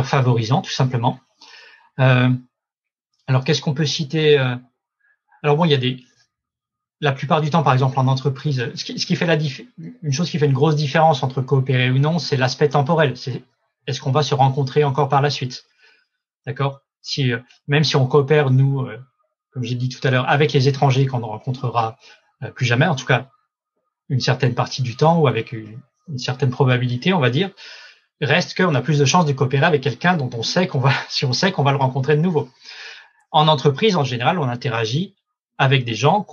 Speaker 1: favorisants, tout simplement. Alors, qu'est-ce qu'on peut citer? Alors bon, il y a la plupart du temps, par exemple, en entreprise, ce qui fait une chose qui fait une grosse différence entre coopérer ou non, c'est l'aspect temporel. Est-ce qu'on va se rencontrer encore par la suite? D'accord? Même si on coopère, nous, comme j'ai dit tout à l'heure, avec les étrangers qu'on ne rencontrera plus jamais, en tout cas, une certaine partie du temps ou avec une certaine probabilité, on va dire, reste qu'on a plus de chances de coopérer avec quelqu'un dont on sait qu'on va le rencontrer de nouveau. En entreprise, en général, on interagit avec des gens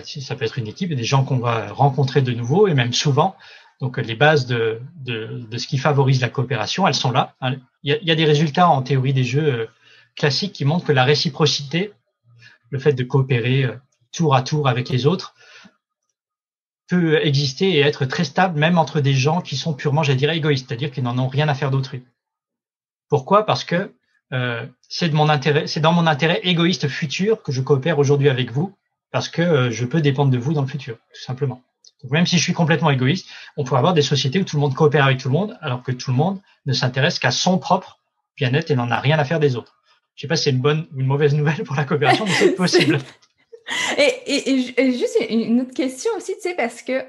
Speaker 1: ça peut être une équipe, des gens qu'on va rencontrer de nouveau et même souvent. Donc, les bases de ce qui favorise la coopération, elles sont là. Il y a des résultats en théorie des jeux classiques qui montrent que la réciprocité, le fait de coopérer tour à tour avec les autres, peut exister et être très stable même entre des gens qui sont purement, j'allais dire, égoïstes, c'est-à-dire qu'ils n'en ont rien à faire d'autrui. Pourquoi? Parce que c'est dans mon intérêt égoïste futur que je coopère aujourd'hui avec vous, parce que je peux dépendre de vous dans le futur, tout simplement. Donc, même si je suis complètement égoïste, on pourrait avoir des sociétés où tout le monde coopère avec tout le monde, alors que tout le monde ne s'intéresse qu'à son propre bien-être et n'en a rien à faire des autres. Je sais pas si c'est une bonne ou une mauvaise nouvelle pour la coopération, mais c'est possible.
Speaker 3: Et juste une autre question aussi, tu sais, parce que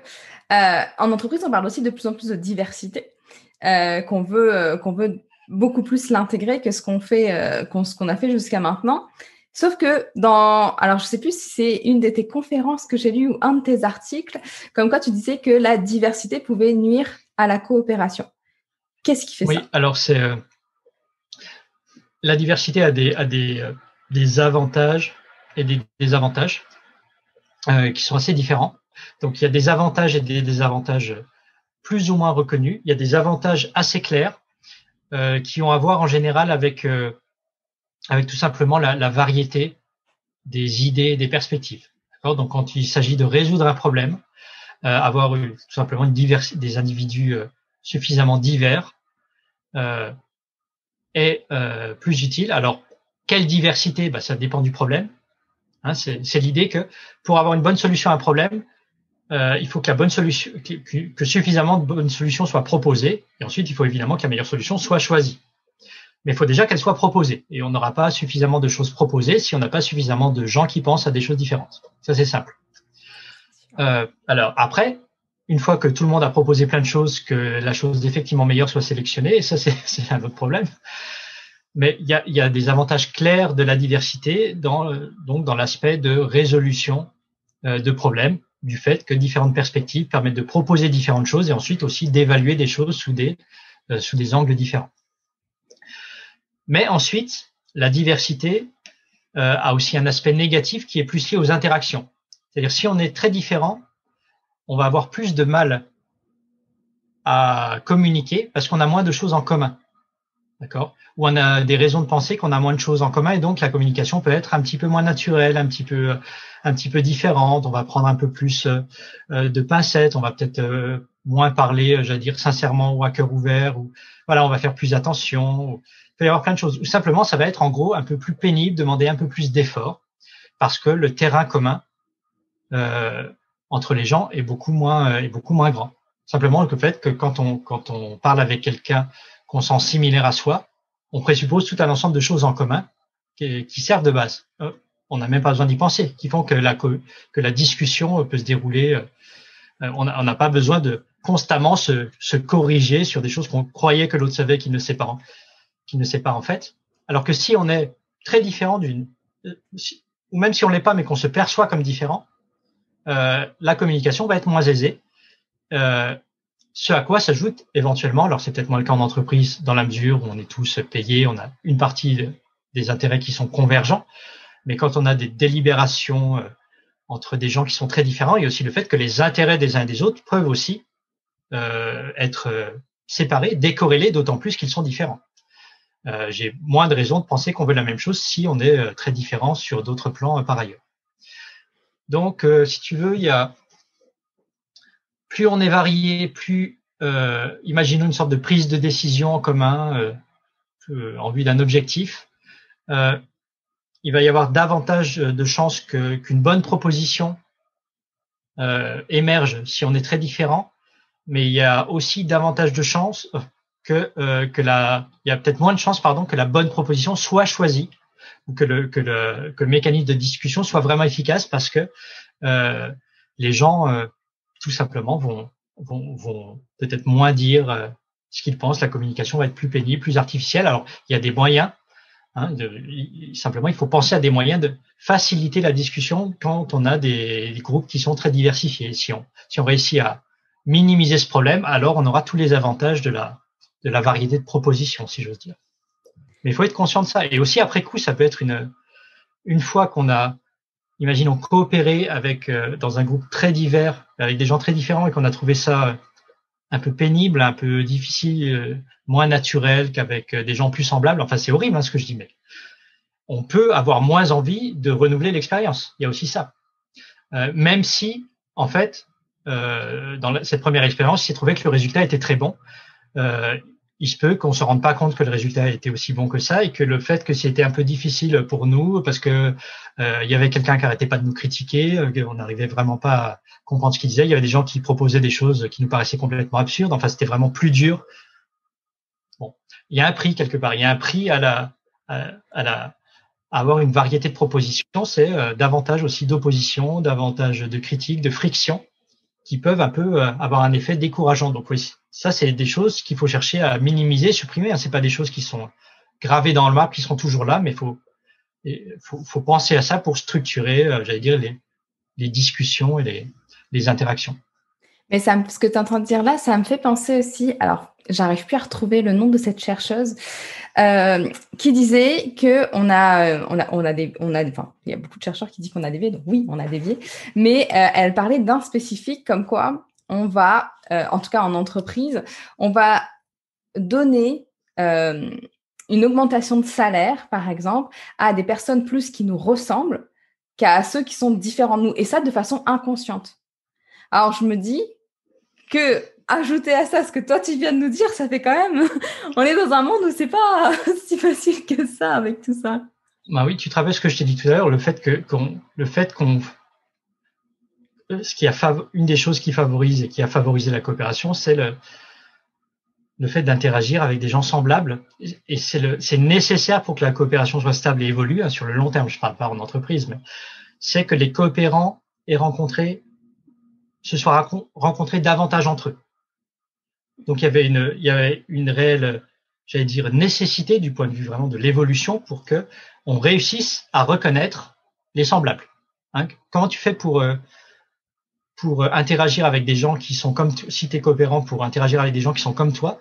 Speaker 3: en entreprise, on parle aussi de plus en plus de diversité, qu'on veut beaucoup plus l'intégrer que ce qu'on a fait jusqu'à maintenant. Sauf que alors je sais plus si c'est une de tes conférences que j'ai lues ou un de tes articles, comme quoi tu disais que la diversité pouvait nuire à la coopération. Qu'est-ce qui fait ça?
Speaker 1: Oui, alors la diversité a des avantages et des désavantages qui sont assez différents. Donc il y a des avantages et des désavantages plus ou moins reconnus. Il y a des avantages assez clairs qui ont à voir en général avec tout simplement la variété des idées et des perspectives. D'accord? Donc quand il s'agit de résoudre un problème, avoir tout simplement des individus suffisamment divers est plus utile. Alors quelle diversité? Ça dépend du problème. Hein, c'est l'idée que pour avoir une bonne solution à un problème, il faut que suffisamment de bonnes solutions soient proposées, et ensuite il faut évidemment que la meilleure solution soit choisie. Mais il faut déjà qu'elle soit proposée, et on n'aura pas suffisamment de choses proposées si on n'a pas suffisamment de gens qui pensent à des choses différentes. Ça, c'est simple. Alors après, une fois que tout le monde a proposé plein de choses, que la chose effectivement meilleure soit sélectionnée, et ça c'est un autre problème. Mais il y a des avantages clairs de la diversité donc dans l'aspect de résolution de problèmes, du fait que différentes perspectives permettent de proposer différentes choses et ensuite aussi d'évaluer des choses sous des angles différents. Mais ensuite, la diversité a aussi un aspect négatif qui est plus lié aux interactions. C'est-à-dire, si on est très différent, on va avoir plus de mal à communiquer parce qu'on a moins de choses en commun. D'accord? Ou on a des raisons de penser qu'on a moins de choses en commun et donc la communication peut être un petit peu moins naturelle, un petit peu différente. On va prendre un peu plus de pincettes. On va peut-être moins parler, j'allais dire sincèrement ou à cœur ouvert. Ou voilà, on va faire plus attention. Il peut y avoir plein de choses. Ou simplement, ça va être en gros un peu plus pénible, demander un peu plus d'effort parce que le terrain commun entre les gens est beaucoup moins grand. Simplement le fait que quand on parle avec quelqu'un qu'on sent similaire à soi, on présuppose tout un ensemble de choses en commun qui servent de base. On n'a même pas besoin d'y penser, qui font que la discussion peut se dérouler. On n'a pas besoin de constamment se corriger sur des choses qu'on croyait que l'autre savait qu'il ne sait pas en fait. Alors que si on est très différent ou même si on l'est pas, mais qu'on se perçoit comme différent, la communication va être moins aisée. Ce à quoi s'ajoute éventuellement, alors c'est peut-être moins le cas en entreprise dans la mesure où on est tous payés, on a une partie des intérêts qui sont convergents, mais quand on a des délibérations entre des gens qui sont très différents, il y a aussi le fait que les intérêts des uns et des autres peuvent aussi être séparés, décorrélés, d'autant plus qu'ils sont différents. J'ai moins de raisons de penser qu'on veut la même chose si on est très différent sur d'autres plans par ailleurs. Donc, si tu veux, plus on est varié, plus imaginons une sorte de prise de décision en commun en vue d'un objectif. Il va y avoir davantage de chances qu'une bonne proposition émerge si on est très différent, mais il y a aussi davantage de chances il y a peut-être moins de chances, que la bonne proposition soit choisie ou que le mécanisme de discussion soit vraiment efficace parce que les gens tout simplement vont peut-être moins dire ce qu'ils pensent. La communication va être plus pénible, plus artificielle. Alors il y a des moyens. Simplement, il faut penser à des moyens de faciliter la discussion quand on a des groupes qui sont très diversifiés. Si on réussit à minimiser ce problème, alors on aura tous les avantages de la variété de propositions, si j'ose dire. Mais il faut être conscient de ça. Et aussi, après coup, ça peut être une fois qu'on a, imaginons, coopéré dans un groupe très divers, avec des gens très différents et qu'on a trouvé ça un peu pénible, un peu difficile, moins naturel qu'avec des gens plus semblables. Enfin, c'est horrible ce que je dis, mais on peut avoir moins envie de renouveler l'expérience. Il y a aussi ça. Même si, en fait, dans cette première expérience, il s'est trouvé que le résultat était très bon. Il se peut qu'on se rende pas compte que le résultat était aussi bon que ça et que le fait que c'était un peu difficile pour nous parce que il y avait quelqu'un qui arrêtait pas de nous critiquer, on n'arrivait vraiment pas à comprendre ce qu'il disait. Il y avait des gens qui proposaient des choses qui nous paraissaient complètement absurdes. Enfin, c'était vraiment plus dur. Bon, il y a un prix quelque part. Il y a un prix à avoir une variété de propositions. C'est davantage aussi d'opposition, davantage de critiques, de friction qui peuvent un peu avoir un effet décourageant. Donc oui, ça c'est des choses qu'il faut chercher à minimiser, supprimer. C'est pas des choses qui sont gravées dans le marbre, qui seront toujours là, mais faut penser à ça pour structurer, j'allais dire, les discussions et les interactions.
Speaker 3: Mais ce que tu es en train de dire là, ça me fait penser aussi, alors j'arrive plus à retrouver le nom de cette chercheuse, qui disait que enfin, il y a beaucoup de chercheurs qui disent qu'on a des biais, donc oui, on a des biais, mais elle parlait d'un spécifique comme quoi on va, en tout cas en entreprise, on va donner une augmentation de salaire, par exemple, à des personnes plus qui nous ressemblent qu'à ceux qui sont différents de nous, et ça de façon inconsciente. Alors je me dis que ajouter à ça ce que toi tu viens de nous dire, ça fait quand même, on est dans un monde où c'est pas si facile que ça avec tout ça.
Speaker 1: Bah oui, tu te rappelles ce que je t'ai dit tout à l'heure, une des choses qui favorise et qui a favorisé la coopération, c'est le fait d'interagir avec des gens semblables, et c'est nécessaire pour que la coopération soit stable et évolue, sur le long terme. Je parle pas en entreprise, mais c'est que les coopérants se soient rencontrés davantage entre eux. Donc il y avait une réelle, j'allais dire, nécessité du point de vue vraiment de l'évolution pour que on réussisse à reconnaître les semblables. Comment tu fais pour interagir avec des gens qui sont comme si tu es coopérant, pour interagir avec des gens qui sont comme toi?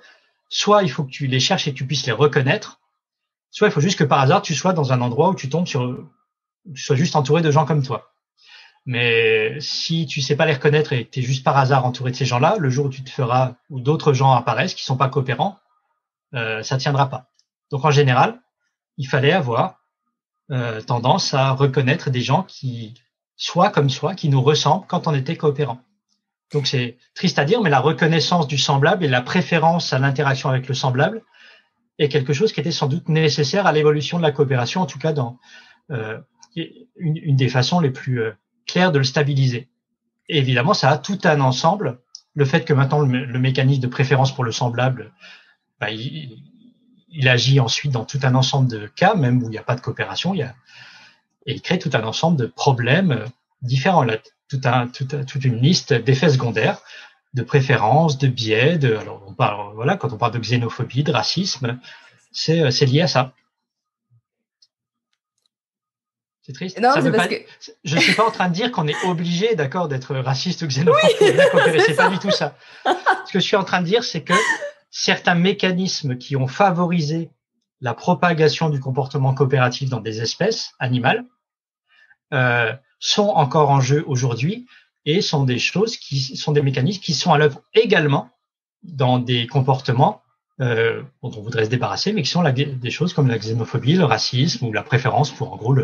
Speaker 1: Soit il faut que tu les cherches et que tu puisses les reconnaître, soit il faut juste que par hasard tu sois dans un endroit où tu sois juste entouré de gens comme toi. Mais si tu sais pas les reconnaître et que tu es juste par hasard entouré de ces gens-là, le jour où d'autres gens apparaissent qui sont pas coopérants, ça tiendra pas. Donc en général, il fallait avoir tendance à reconnaître des gens qui qui nous ressemblent quand on était coopérants. Donc c'est triste à dire, mais la reconnaissance du semblable et la préférence à l'interaction avec le semblable est quelque chose qui était sans doute nécessaire à l'évolution de la coopération, en tout cas dans une des façons les plus claires de le stabiliser. Et évidemment, ça a tout un ensemble. Le fait que maintenant le mécanisme de préférence pour le semblable, il agit ensuite dans tout un ensemble de cas, même où il n'y a pas de coopération, et il crée tout un ensemble de problèmes différents. Là, toute une liste d'effets secondaires, de préférences, de biais, quand on parle de xénophobie, de racisme, c'est lié à ça. C'est triste.
Speaker 3: Non,
Speaker 1: je ne suis pas en train de dire qu'on est obligé, d'être raciste ou xénophobe pour bien coopérer. C'est pas du tout ça. Ce que je suis en train de dire, c'est que certains mécanismes qui ont favorisé la propagation du comportement coopératif dans des espèces animales sont encore en jeu aujourd'hui et sont des mécanismes qui sont à l'œuvre également dans des comportements dont on voudrait se débarrasser, mais qui sont des choses comme la xénophobie, le racisme ou la préférence pour, en gros,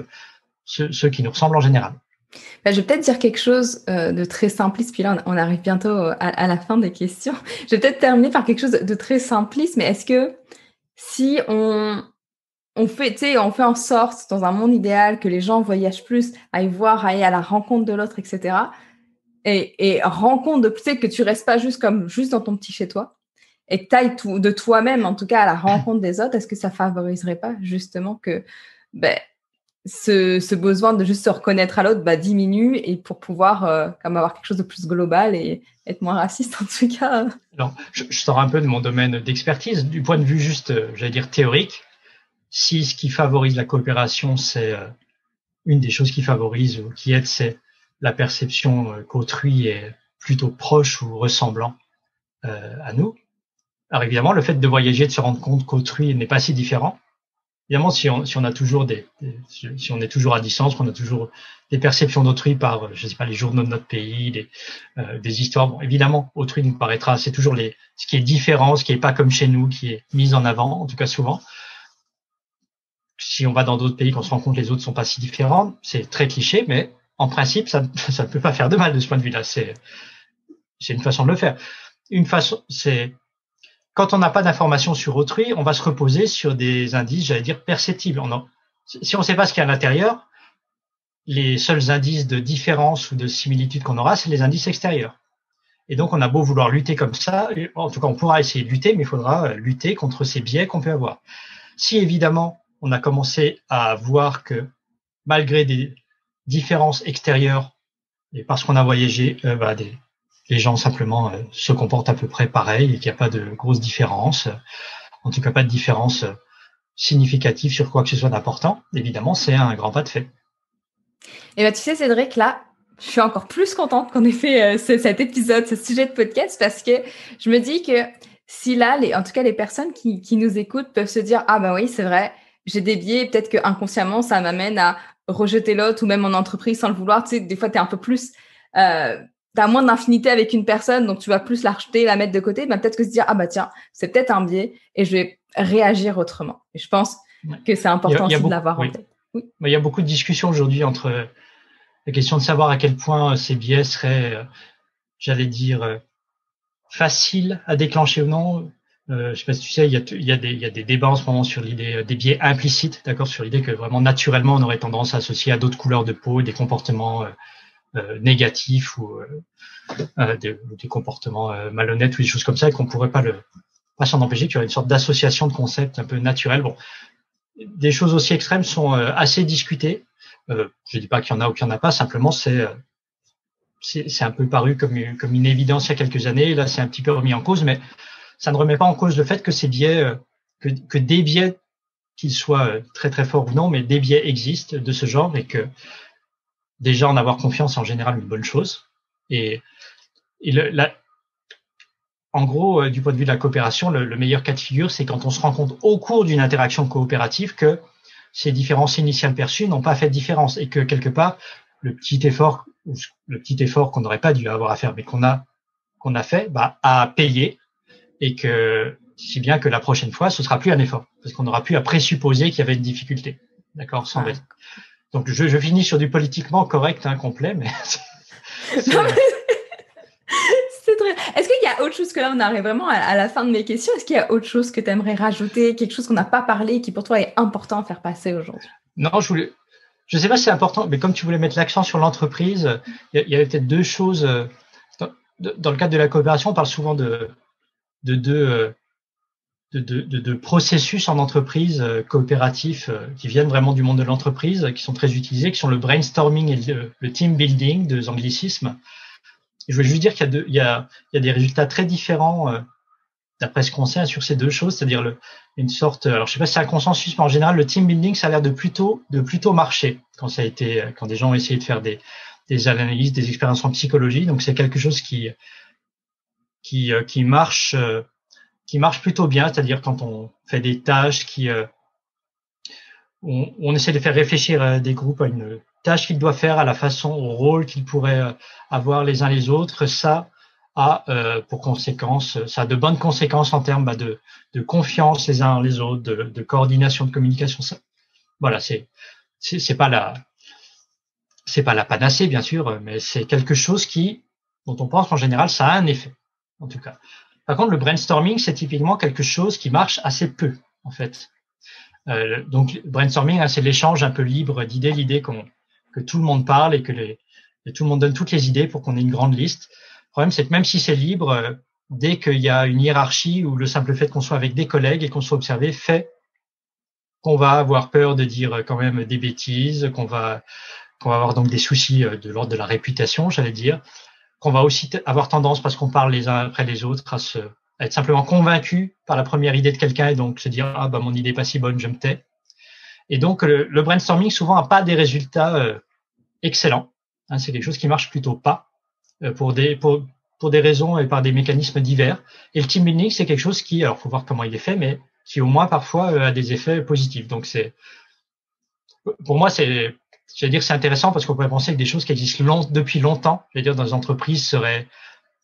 Speaker 1: ceux qui nous ressemblent en général.
Speaker 3: Je vais peut-être dire quelque chose de très simpliste, puis là on arrive bientôt à la fin des questions. Je vais peut-être terminer par quelque chose de très simpliste, mais est-ce que si on fait en sorte dans un monde idéal que les gens voyagent plus, aillent à la rencontre de l'autre, etc. Et rencontre de, tu sais, que tu restes pas juste dans ton petit chez toi et que tu ailles de toi-même, en tout cas à la rencontre des autres, est-ce que ça favoriserait pas justement que ce besoin de juste se reconnaître à l'autre diminue et pour pouvoir comme avoir quelque chose de plus global et être moins raciste en tout cas.
Speaker 1: Alors, je sors un peu de mon domaine d'expertise. Du point de vue juste, j'allais dire, théorique, si ce qui favorise la coopération, c'est une des choses qui favorise ou qui aide, c'est la perception qu'autrui est plutôt proche ou ressemblant à nous. Alors évidemment, le fait de voyager, de se rendre compte qu'autrui n'est pas si différent. Évidemment, si on a toujours si on est toujours à distance, qu'on a toujours des perceptions d'autrui par, je sais pas, les journaux de notre pays, des histoires. Bon, évidemment, autrui nous paraîtra, c'est toujours ce qui est différent, ce qui est pas comme chez nous, qui est mis en avant, en tout cas souvent. Si on va dans d'autres pays, qu'on se rend compte que les autres sont pas si différents, c'est très cliché, mais en principe, ça ne peut pas faire de mal de ce point de vue-là. C'est une façon de le faire. Une façon, c'est quand on n'a pas d'informations sur autrui, on va se reposer sur des indices, j'allais dire, perceptibles. Si on ne sait pas ce qu'il y a à l'intérieur, les seuls indices de différence ou de similitude qu'on aura, c'est les indices extérieurs. Et donc, on a beau vouloir lutter comme ça, en tout cas, on pourra essayer de lutter, mais il faudra lutter contre ces biais qu'on peut avoir. Si, évidemment, on a commencé à voir que malgré des différences extérieures, et parce qu'on a voyagé, les gens simplement se comportent à peu près pareil et qu'il n'y a pas de grosses différences, en tout cas pas de différence significative sur quoi que ce soit d'important, évidemment, c'est un grand pas de fait.
Speaker 3: Et tu sais, Cédric, là, je suis encore plus contente qu'on ait fait cet épisode, ce sujet de podcast, parce que je me dis que si là, en tout cas, les personnes qui nous écoutent peuvent se dire « Ah oui, c'est vrai, j'ai des biais, peut-être que inconsciemment ça m'amène à rejeter l'autre ou même en entreprise sans le vouloir. Tu sais, des fois, tu es un peu plus... t'as moins d'infinité avec une personne, donc tu vas plus la rejeter, la mettre de côté. Peut-être que se dire, tiens, c'est peut-être un biais et je vais réagir autrement. Et je pense que c'est important aussi de l'avoir en tête.
Speaker 1: Oui. Il y a beaucoup de discussions aujourd'hui entre la question de savoir à quel point ces biais seraient, j'allais dire, faciles à déclencher ou non. Je sais pas si tu sais, il y a des débats en ce moment sur l'idée des biais implicites, d'accord, sur l'idée que vraiment naturellement on aurait tendance à associer à d'autres couleurs de peau des comportements négatifs ou des comportements malhonnêtes ou des choses comme ça, et qu'on pourrait pas s'en empêcher, qu'il y aurait une sorte d'association de concepts un peu naturels. Bon, des choses aussi extrêmes sont assez discutées. Je dis pas qu'il y en a ou qu'il y en a pas, simplement c'est un peu paru comme une évidence il y a quelques années. Et là, c'est un petit peu remis en cause, mais ça ne remet pas en cause le fait que ces biais, que des biais, qu'ils soient très très forts ou non, mais des biais existent de ce genre, et que déjà en avoir confiance est en général une bonne chose. Et en gros, du point de vue de la coopération, le meilleur cas de figure, c'est quand on se rend compte au cours d'une interaction coopérative que ces différences initiales perçues n'ont pas fait de différence, et que quelque part, le petit effort qu'on n'aurait pas dû avoir à faire, mais qu'on a fait, a payé, et que si bien que la prochaine fois, ce sera plus un effort, parce qu'on n'aura plus à présupposer qu'il y avait une difficulté. D'accord, sans être. Donc je finis sur du politiquement correct, complet, mais
Speaker 3: c'est très... Est-ce qu'il y a autre chose, que là on arrive vraiment à la fin de mes questions, est-ce qu'il y a autre chose que tu aimerais rajouter, quelque chose qu'on n'a pas parlé, qui pour toi est important à faire passer aujourd'hui?
Speaker 1: Non, je sais pas si c'est important, mais comme tu voulais mettre l'accent sur l'entreprise, il y avait peut-être deux choses. Dans le cadre de la coopération, on parle souvent de processus en entreprise coopératifs qui viennent vraiment du monde de l'entreprise, qui sont très utilisés, qui sont le brainstorming et le team building, deux anglicismes. Et je voulais juste dire qu'il y a des résultats très différents d'après ce qu'on sait sur ces deux choses, c'est-à-dire une sorte, alors je sais pas si c'est un consensus, mais en général le team building ça a l'air de plutôt marcher quand des gens ont essayé de faire des analyses, des expériences en psychologie. Donc c'est quelque chose qui marche plutôt bien, c'est-à-dire quand on fait des tâches on essaie de faire réfléchir des groupes à une tâche qu'ils doivent faire, à la façon, au rôle qu'ils pourraient avoir les uns les autres. Ça, pour conséquence, ça a de bonnes conséquences en termes de confiance les uns en les autres, de coordination, de communication. Ça, voilà, c'est pas la panacée, bien sûr, mais c'est quelque chose dont on pense qu'en général, ça a un effet, en tout cas. Par contre, le brainstorming, c'est typiquement quelque chose qui marche assez peu, en fait. Donc, brainstorming, c'est l'échange un peu libre d'idées, l'idée que tout le monde parle et et tout le monde donne toutes les idées pour qu'on ait une grande liste. Le problème, c'est que même si c'est libre, dès qu'il y a une hiérarchie ou le simple fait qu'on soit avec des collègues et qu'on soit observé fait qu'on va avoir peur de dire quand même des bêtises, qu'on va avoir donc des soucis de l'ordre de la réputation, j'allais dire, qu'on va aussi avoir tendance, parce qu'on parle les uns après les autres, à être simplement convaincu par la première idée de quelqu'un et donc se dire « Ah, bah, mon idée n'est pas si bonne, je me tais ». Et donc, le brainstorming, souvent, n'a pas des résultats excellents. Hein, c'est quelque chose qui marche plutôt pas pour des raisons et par des mécanismes divers. Et le team building, c'est quelque chose qui, alors, faut voir comment il est fait, mais qui au moins parfois a des effets positifs. Donc, pour moi, j'allais dire, c'est intéressant parce qu'on pourrait penser que des choses qui existent depuis longtemps, j'allais dire, dans les entreprises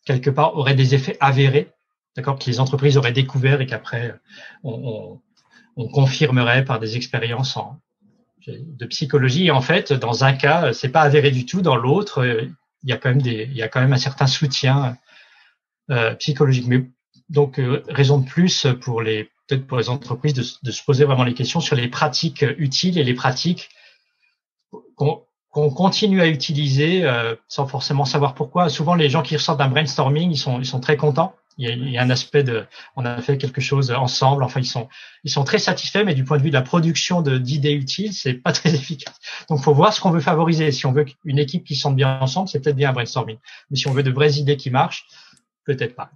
Speaker 1: quelque part, auraient des effets avérés. D'accord, que les entreprises auraient découvert et qu'après, on confirmerait par des expériences de psychologie. Et en fait, dans un cas, c'est pas avéré du tout. Dans l'autre, il y a quand même un certain soutien psychologique. Mais donc, raison de plus peut-être pour les entreprises de se poser vraiment les questions sur les pratiques utiles et les pratiques qu'on continue à utiliser sans forcément savoir pourquoi. Souvent, les gens qui ressortent d'un brainstorming, ils sont très contents. Il y a un aspect on a fait quelque chose ensemble. Enfin, ils sont très satisfaits, mais du point de vue de la production d'idées utiles, c'est pas très efficace. Donc, faut voir ce qu'on veut favoriser. Si on veut une équipe qui se sente bien ensemble, c'est peut-être bien un brainstorming. Mais si on veut de vraies idées qui marchent, peut-être pas.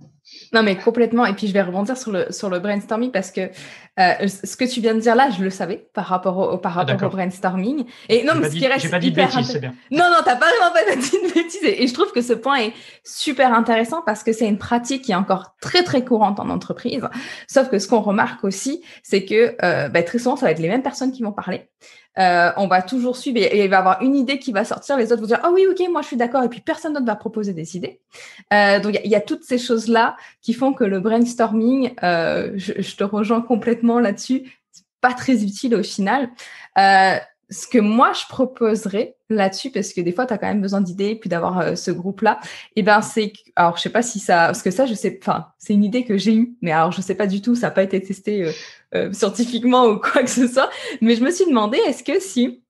Speaker 3: Non, mais complètement. Et puis, je vais rebondir sur le brainstorming parce que ce que tu viens de dire là, je le savais par rapport au brainstorming. Et non, mais ce qui reste
Speaker 1: j'ai pas dit de bêtises, c'est bien.
Speaker 3: Non, t'as pas vraiment pas dit de bêtises. Et je trouve que ce point est super intéressant parce que c'est une pratique qui est encore très, très courante en entreprise. Sauf que ce qu'on remarque aussi, c'est que très souvent, ça va être les mêmes personnes qui vont parler. On va toujours suivre et il va y avoir une idée qui va sortir, les autres vont dire « Ah oui, ok, moi je suis d'accord » et puis personne d'autre va proposer des idées. Donc, il y a toutes ces choses-là qui font que le brainstorming, je te rejoins complètement là-dessus, c'est pas très utile au final. Ce que moi, je proposerais là-dessus, parce que des fois, tu as quand même besoin d'idées, puis d'avoir ce groupe-là, alors je sais pas si ça, parce que ça, c'est une idée que j'ai eue, mais alors je sais pas du tout, ça n'a pas été testé scientifiquement ou quoi que ce soit, mais je me suis demandé, est-ce que si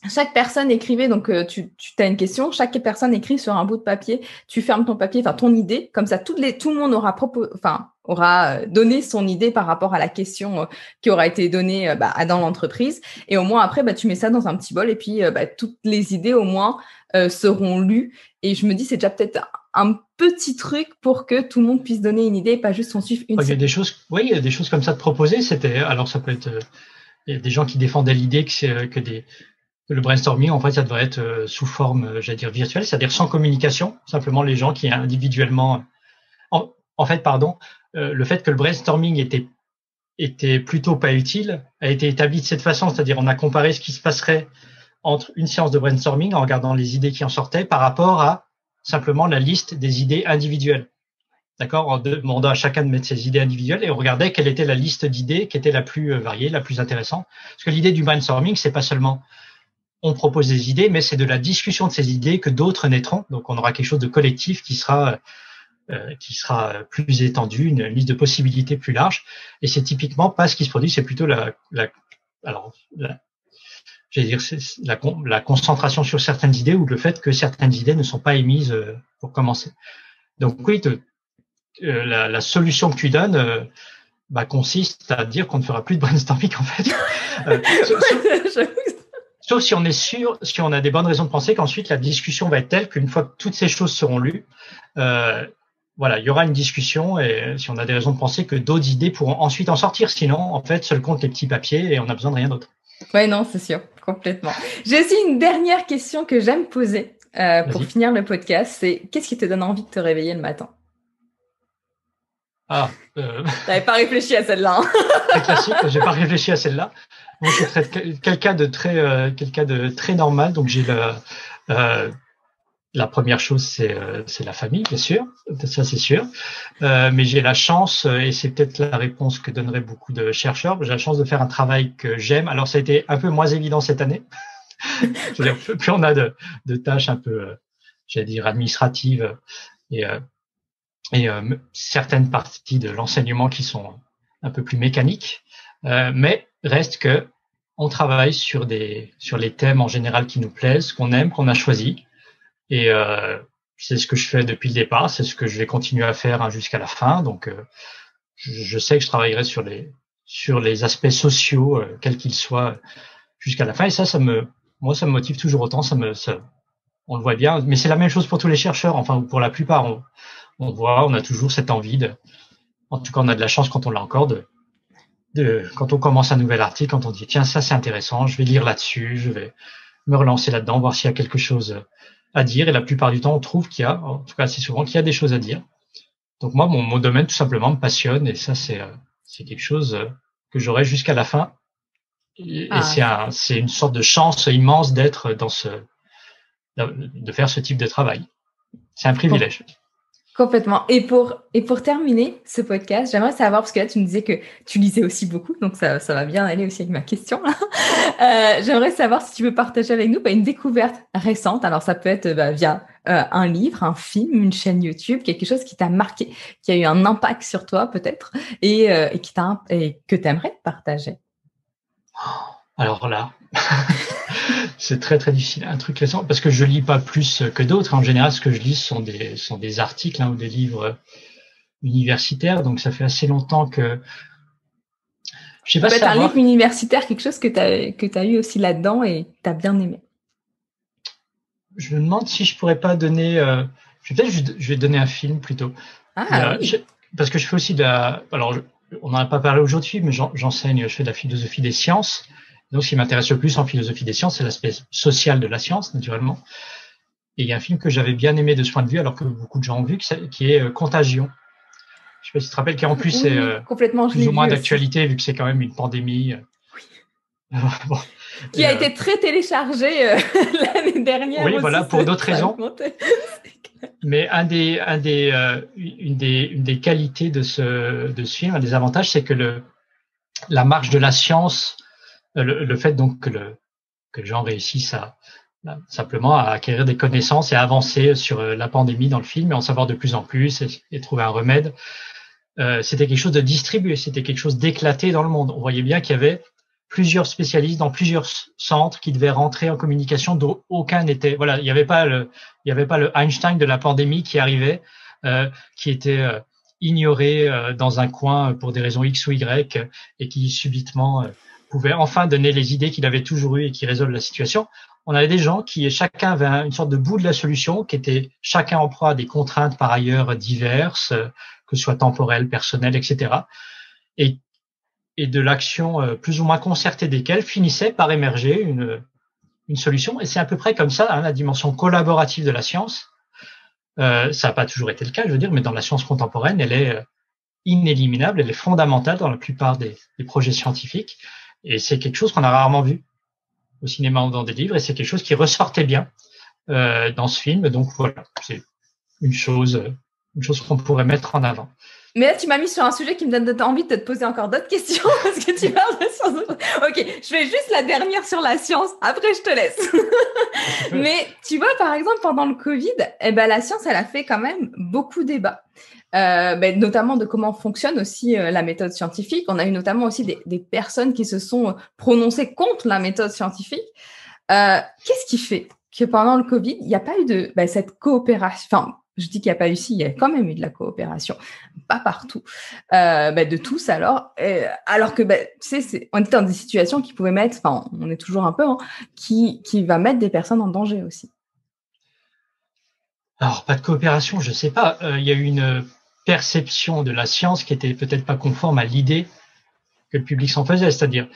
Speaker 3: chaque personne écrivait, donc tu as une question, chaque personne écrit sur un bout de papier, tu fermes ton papier, enfin ton idée, comme ça tout le monde aura donné son idée par rapport à la question qui aura été donnée dans l'entreprise, et au moins après tu mets ça dans un petit bol et puis toutes les idées au moins seront lues, et je me dis c'est déjà peut-être un petit truc pour que tout le monde puisse donner une idée et pas juste qu'on suive une.
Speaker 1: Il y a des choses comme ça de proposer. Alors ça peut être il y a des gens qui défendaient l'idée que le brainstorming, en fait, ça devrait être sous forme, j'allais dire, virtuelle, c'est-à-dire sans communication, simplement les gens qui individuellement… le fait que le brainstorming était plutôt pas utile a été établi de cette façon, c'est-à-dire on a comparé ce qui se passerait entre une séance de brainstorming en regardant les idées qui en sortaient par rapport à simplement la liste des idées individuelles. D'accord, en demandant à chacun de mettre ses idées individuelles et on regardait quelle était la liste d'idées qui était la plus variée, la plus intéressante. Parce que l'idée du brainstorming, c'est pas seulement on propose des idées, mais c'est de la discussion de ces idées que d'autres naîtront. Donc, on aura quelque chose de collectif qui sera plus étendu, une liste de possibilités plus large. Et c'est typiquement pas ce qui se produit, c'est plutôt la concentration sur certaines idées ou le fait que certaines idées ne sont pas émises pour commencer. Donc, oui, la solution que tu donnes consiste à dire qu'on ne fera plus de brainstorming, en fait. Sauf si on est sûr, si on a des bonnes raisons de penser qu'ensuite la discussion va être telle qu'une fois que toutes ces choses seront lues, il y aura une discussion et si on a des raisons de penser que d'autres idées pourront ensuite en sortir. Sinon, en fait, seul compte les petits papiers et on a besoin de rien d'autre.
Speaker 3: Ouais, non, c'est sûr, complètement. J'ai aussi une dernière question que j'aime poser pour finir le podcast. C'est qu'est-ce qui te donne envie de te réveiller le matin? T'avais pas réfléchi à celle-là.
Speaker 1: Très classique. J'ai pas réfléchi à celle-là. Moi, je suis quelqu'un de très normal. Donc, j'ai la première chose, c'est la famille, bien sûr, ça c'est sûr. Mais j'ai la chance, et c'est peut-être la réponse que donneraient beaucoup de chercheurs, j'ai la chance de faire un travail que j'aime. Alors ça a été un peu moins évident cette année. Je veux dire, plus on a de tâches un peu, j'allais dire, administratives et, certaines parties de l'enseignement qui sont un peu plus mécaniques, mais reste que on travaille sur les thèmes en général qui nous plaisent, qu'on aime, qu'on a choisi. Et c'est ce que je fais depuis le départ, c'est ce que je vais continuer à faire jusqu'à la fin. Donc, je sais que je travaillerai sur les aspects sociaux, quels qu'ils soient, jusqu'à la fin. Et moi, ça me motive toujours autant. On le voit bien. Mais c'est la même chose pour tous les chercheurs. Enfin, pour la plupart, on a toujours cette envie en tout cas, on a de la chance quand on l'a encore quand on commence un nouvel article, quand on dit tiens, ça c'est intéressant, je vais lire là-dessus, je vais me relancer là-dedans, voir s'il y a quelque chose à dire. Et la plupart du temps, on trouve en tout cas assez souvent, qu'il y a des choses à dire. Donc moi, mon domaine tout simplement me passionne, et ça c'est quelque chose que j'aurai jusqu'à la fin. Et c'est une sorte de chance immense de faire ce type de travail. C'est un privilège.
Speaker 3: Complètement. Et pour terminer ce podcast, j'aimerais savoir, parce que là, tu me disais que tu lisais aussi beaucoup, donc ça va bien aller aussi avec ma question. J'aimerais savoir si tu veux partager avec nous une découverte récente. Alors, ça peut être via un livre, un film, une chaîne YouTube, quelque chose qui t'a marqué, qui a eu un impact sur toi peut-être, et que tu aimerais partager.
Speaker 1: Alors là, c'est très très difficile. Un truc récent, parce que je lis pas plus que d'autres. En général, ce que je lis sont des articles ou des livres universitaires. Donc ça fait assez longtemps que je sais pas.
Speaker 3: Peut-être un livre universitaire, quelque chose que t'as eu aussi là-dedans et t'as bien aimé.
Speaker 1: Je me demande si je pourrais pas donner. Je vais donner un film plutôt.
Speaker 3: Oui.
Speaker 1: Parce que je fais aussi alors, on n'en a pas parlé aujourd'hui, mais j'enseigne. Je fais de la philosophie des sciences. Donc, ce qui m'intéresse le plus en philosophie des sciences, c'est l'aspect social de la science, naturellement. Et il y a un film que j'avais bien aimé de ce point de vue, alors que beaucoup de gens ont vu, qui est Contagion. Je sais pas si tu te rappelles, qui en plus est plus ou moins d'actualité, vu que c'est quand même une pandémie.
Speaker 3: Oui. Bon. Qui a été très téléchargé l'année dernière.
Speaker 1: Oui, voilà, pour d'autres raisons. Mais une des qualités de ce film, un des avantages, c'est que la marche de la science, le fait donc que les gens réussissent simplement à acquérir des connaissances et à avancer sur la pandémie dans le film et en savoir de plus en plus et trouver un remède, c'était quelque chose de distribué, c'était quelque chose d'éclaté dans le monde. On voyait bien qu'il y avait plusieurs spécialistes dans plusieurs centres qui devaient rentrer en communication, dont aucun n'était. Voilà, il y avait pas le Einstein de la pandémie qui arrivait, qui était ignoré dans un coin pour des raisons X ou Y et qui subitement pouvait enfin donner les idées qu'il avait toujours eues et qui résolvent la situation. On avait des gens qui chacun avait une sorte de bout de la solution, qui était chacun en proie à des contraintes par ailleurs diverses, que ce soit temporelles, personnelles, etc. Et de l'action plus ou moins concertée desquelles finissait par émerger une solution. Et c'est à peu près comme ça, la dimension collaborative de la science. Ça n'a pas toujours été le cas, je veux dire, mais dans la science contemporaine, elle est inéliminable, elle est fondamentale dans la plupart des projets scientifiques. Et c'est quelque chose qu'on a rarement vu au cinéma ou dans des livres, et c'est quelque chose qui ressortait bien dans ce film. Donc voilà, c'est une chose qu'on pourrait mettre en avant.
Speaker 3: Mais là, tu m'as mis sur un sujet qui me donne envie de te poser encore d'autres questions parce que tu parles de science. Ok, je fais juste la dernière sur la science. Après, je te laisse. Mais tu vois, par exemple, pendant le Covid, la science, elle a fait quand même beaucoup débat. Notamment de comment fonctionne aussi la méthode scientifique. On a eu notamment aussi des personnes qui se sont prononcées contre la méthode scientifique. Qu'est-ce qui fait que pendant le Covid, il n'y a pas eu de cette coopération? Enfin, je dis qu'il n'y a pas eu, il y a quand même eu de la coopération, pas partout, de tous alors que tu sais, on était dans des situations qui pouvaient mettre, enfin on est toujours un peu, qui va mettre des personnes en danger aussi.
Speaker 1: Alors pas de coopération, je sais pas. Il y a eu une perception de la science qui était peut-être pas conforme à l'idée que le public s'en faisait, c'est-à-dire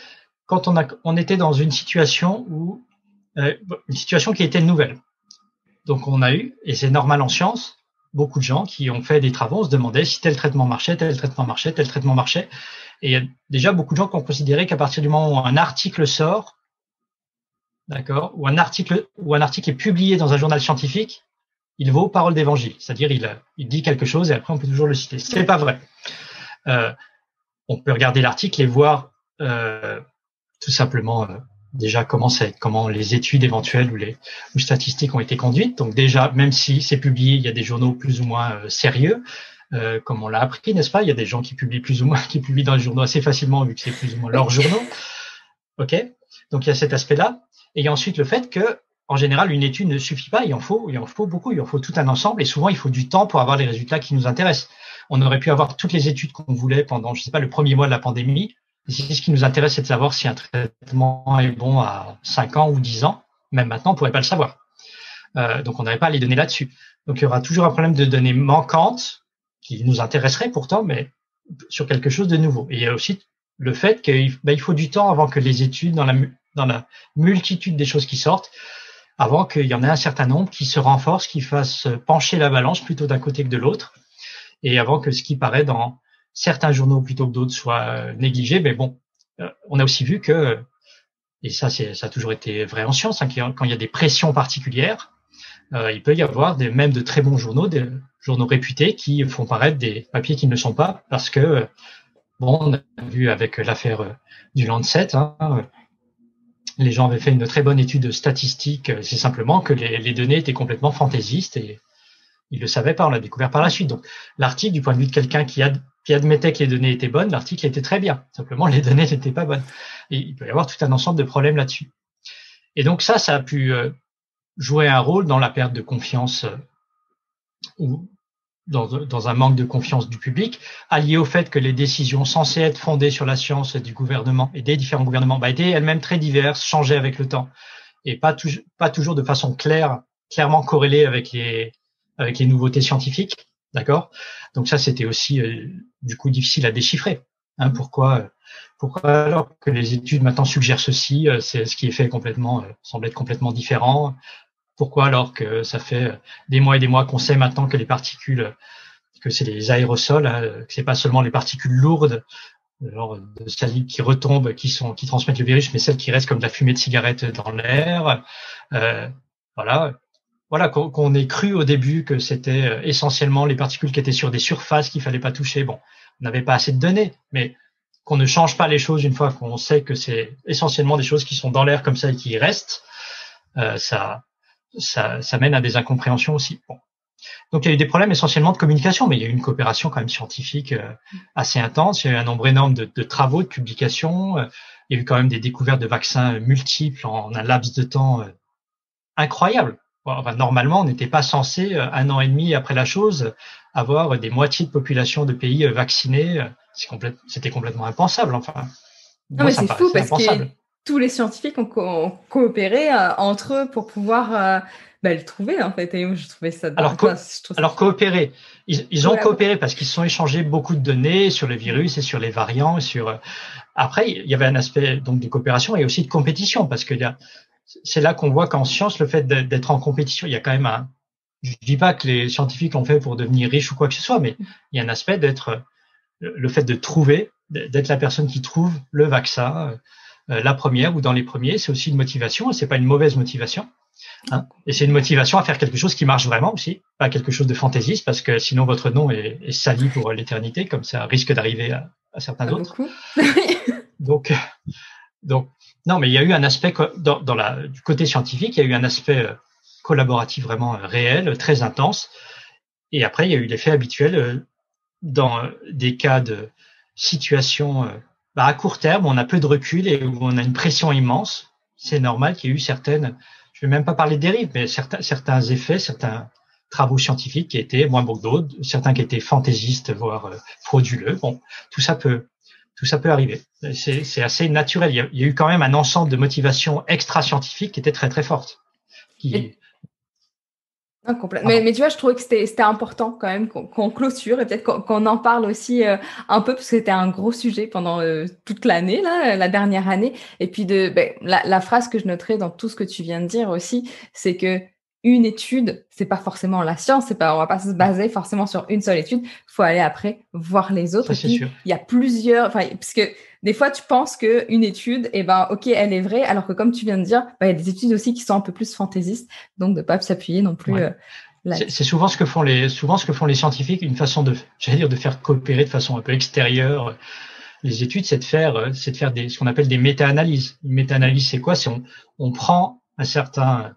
Speaker 1: quand on était dans une situation une situation qui était nouvelle. Donc on a eu, et c'est normal en science, beaucoup de gens qui ont fait des travaux, on se demandait si tel traitement marchait, tel traitement marchait, tel traitement marchait. Et il y a déjà beaucoup de gens qui ont considéré qu'à partir du moment où un article sort, d'accord, ou un article est publié dans un journal scientifique, il vaut parole d'évangile. C'est-à-dire, il dit quelque chose et après, on peut toujours le citer. C'est pas vrai. On peut regarder l'article et voir tout simplement déjà comment les études éventuelles ou statistiques ont été conduites. Donc déjà, même si c'est publié, il y a des journaux plus ou moins sérieux, comme on l'a appris, n'est-ce pas? Il y a des gens qui publient qui publient dans les journaux assez facilement vu que c'est plus ou moins leurs journaux. Ok. Donc il y a cet aspect-là. Et il y a ensuite le fait que, en général, une étude ne suffit pas. Il en faut beaucoup. Il en faut tout un ensemble. Et souvent, il faut du temps pour avoir les résultats qui nous intéressent. On aurait pu avoir toutes les études qu'on voulait pendant, je sais pas, le premier mois de la pandémie. Et si ce qui nous intéresse, c'est de savoir si un traitement est bon à 5 ans ou 10 ans. Même maintenant, on pourrait pas le savoir. Donc, on n'aurait pas les données là-dessus. Donc, il y aura toujours un problème de données manquantes qui nous intéresserait pourtant, mais sur quelque chose de nouveau. Et il y a aussi le fait qu'il faut du temps avant que les études, dans la multitude des choses qui sortent, avant qu'il y en ait un certain nombre qui se renforcent, qui fassent pencher la balance plutôt d'un côté que de l'autre, et avant que ce qui paraît dans certains journaux plutôt que d'autres soit négligé. Mais bon, on a aussi vu que, et ça a toujours été vrai en science, hein, quand il y a des pressions particulières, il peut y avoir même de très bons journaux, des journaux réputés qui font paraître des papiers qui ne le sont pas, parce que bon, on a vu avec l'affaire du Lancet, hein, les gens avaient fait une très bonne étude statistique, c'est simplement que les données étaient complètement fantaisistes et ils le savaient pas, on l'a découvert par la suite. Donc l'article, du point de vue de quelqu'un qui admettait que les données étaient bonnes, l'article était très bien. Simplement, les données n'étaient pas bonnes. Et il peut y avoir tout un ensemble de problèmes là-dessus. Et donc ça a pu jouer un rôle dans la perte de confiance ou dans un manque de confiance du public, allié au fait que les décisions censées être fondées sur la science du gouvernement et des différents gouvernements étaient elles-mêmes très diverses, changeaient avec le temps et pas toujours de façon clairement corrélée avec les nouveautés scientifiques, d'accord? Donc ça, c'était aussi du coup difficile à déchiffrer. Hein, pourquoi alors que les études maintenant suggèrent ceci, c'est ce qui est fait semble être complètement différent. Pourquoi alors que ça fait des mois et des mois qu'on sait maintenant que les particules, que c'est les aérosols, hein, que c'est pas seulement les particules lourdes, genre de salive qui retombent, qui transmettent le virus, mais celles qui restent comme de la fumée de cigarette dans l'air. Voilà, qu'on ait cru au début que c'était essentiellement les particules qui étaient sur des surfaces qu'il fallait pas toucher. Bon, on n'avait pas assez de données, mais qu'on ne change pas les choses une fois qu'on sait que c'est essentiellement des choses qui sont dans l'air comme ça et qui y restent, ça mène à des incompréhensions aussi. Bon. Donc il y a eu des problèmes essentiellement de communication, mais il y a eu une coopération quand même scientifique assez intense. Il y a eu un nombre énorme de travaux, de publications. Il y a eu quand même des découvertes de vaccins multiples en un laps de temps incroyable. Bon, enfin, normalement, on n'était pas censé, 1 an et demi après la chose, avoir des moitiés de population de pays vaccinés. C'était complètement impensable. Enfin,
Speaker 3: non, mais c'est fou parce que tous les scientifiques ont coopéré entre eux pour pouvoir le trouver, en fait. Et je trouvais ça...
Speaker 1: Alors coopérer. Ils ont coopéré parce qu'ils se sont échangés beaucoup de données sur le virus et sur les variants. Après, il y avait un aspect donc de coopération et aussi de compétition parce que c'est là qu'on voit qu'en science, le fait d'être en compétition, il y a quand même je dis pas que les scientifiques l'ont fait pour devenir riches ou quoi que ce soit, mais il y a un aspect le fait d'être la personne qui trouve le vaccin, la première ou dans les premiers, c'est aussi une motivation et c'est pas une mauvaise motivation. Hein, et c'est une motivation à faire quelque chose qui marche vraiment aussi, pas quelque chose de fantaisiste parce que sinon votre nom est sali pour l'éternité, comme ça risque d'arriver à certains autres. Donc, non, mais il y a eu un aspect du côté scientifique, il y a eu un aspect collaboratif vraiment réel, très intense. Et après, il y a eu l'effet habituel dans des cas de situation à court terme, où on a peu de recul et où on a une pression immense. C'est normal qu'il y ait eu je vais même pas parler de dérives, mais certains effets, certains travaux scientifiques qui étaient moins bons que d'autres, certains qui étaient fantaisistes, voire frauduleux. Bon, tout ça peut arriver. C'est assez naturel. Il y a eu quand même un ensemble de motivations extra-scientifiques qui étaient très très fortes.
Speaker 3: Complètement. Mais tu vois, je trouvais que c'était important quand même qu'on clôture et peut-être qu'on en parle aussi un peu parce que c'était un gros sujet pendant toute l'année, là, la dernière année. Et puis la phrase que je noterais dans tout ce que tu viens de dire aussi, c'est que une étude, c'est pas forcément la science, on va pas se baser forcément sur une seule étude. Faut aller après voir les autres.
Speaker 1: Ça, c'est sûr.
Speaker 3: Il y a plusieurs, parce que des fois tu penses que une étude, ok, elle est vraie, alors que comme tu viens de dire, il y a des études aussi qui sont un peu plus fantaisistes, donc de pas s'appuyer non plus
Speaker 1: C'est souvent ce que font les scientifiques, une façon de faire coopérer de façon un peu extérieure les études, c'est de faire ce qu'on appelle des méta-analyses. Une méta-analyse, c'est quoi? C'est on prend un certain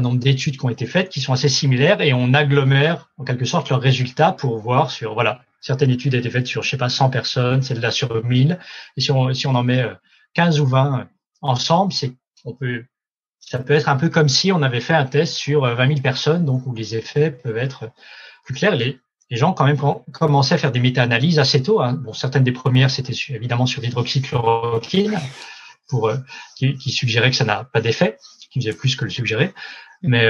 Speaker 1: nombre d'études qui ont été faites, qui sont assez similaires, et on agglomère en quelque sorte leurs résultats pour voir sur, voilà, certaines études ont été faites sur, 100 personnes, celle-là sur 1000, et si on en met 15 ou 20 ensemble, ça peut être un peu comme si on avait fait un test sur 20 000 personnes, donc où les effets peuvent être plus clairs. Les gens quand même commençaient à faire des méta-analyses assez tôt. Hein. Bon, certaines des premières, c'était évidemment sur l'hydroxychloroquine, qui suggérait que ça n'a pas d'effet, qui faisait plus que le suggérer. Mais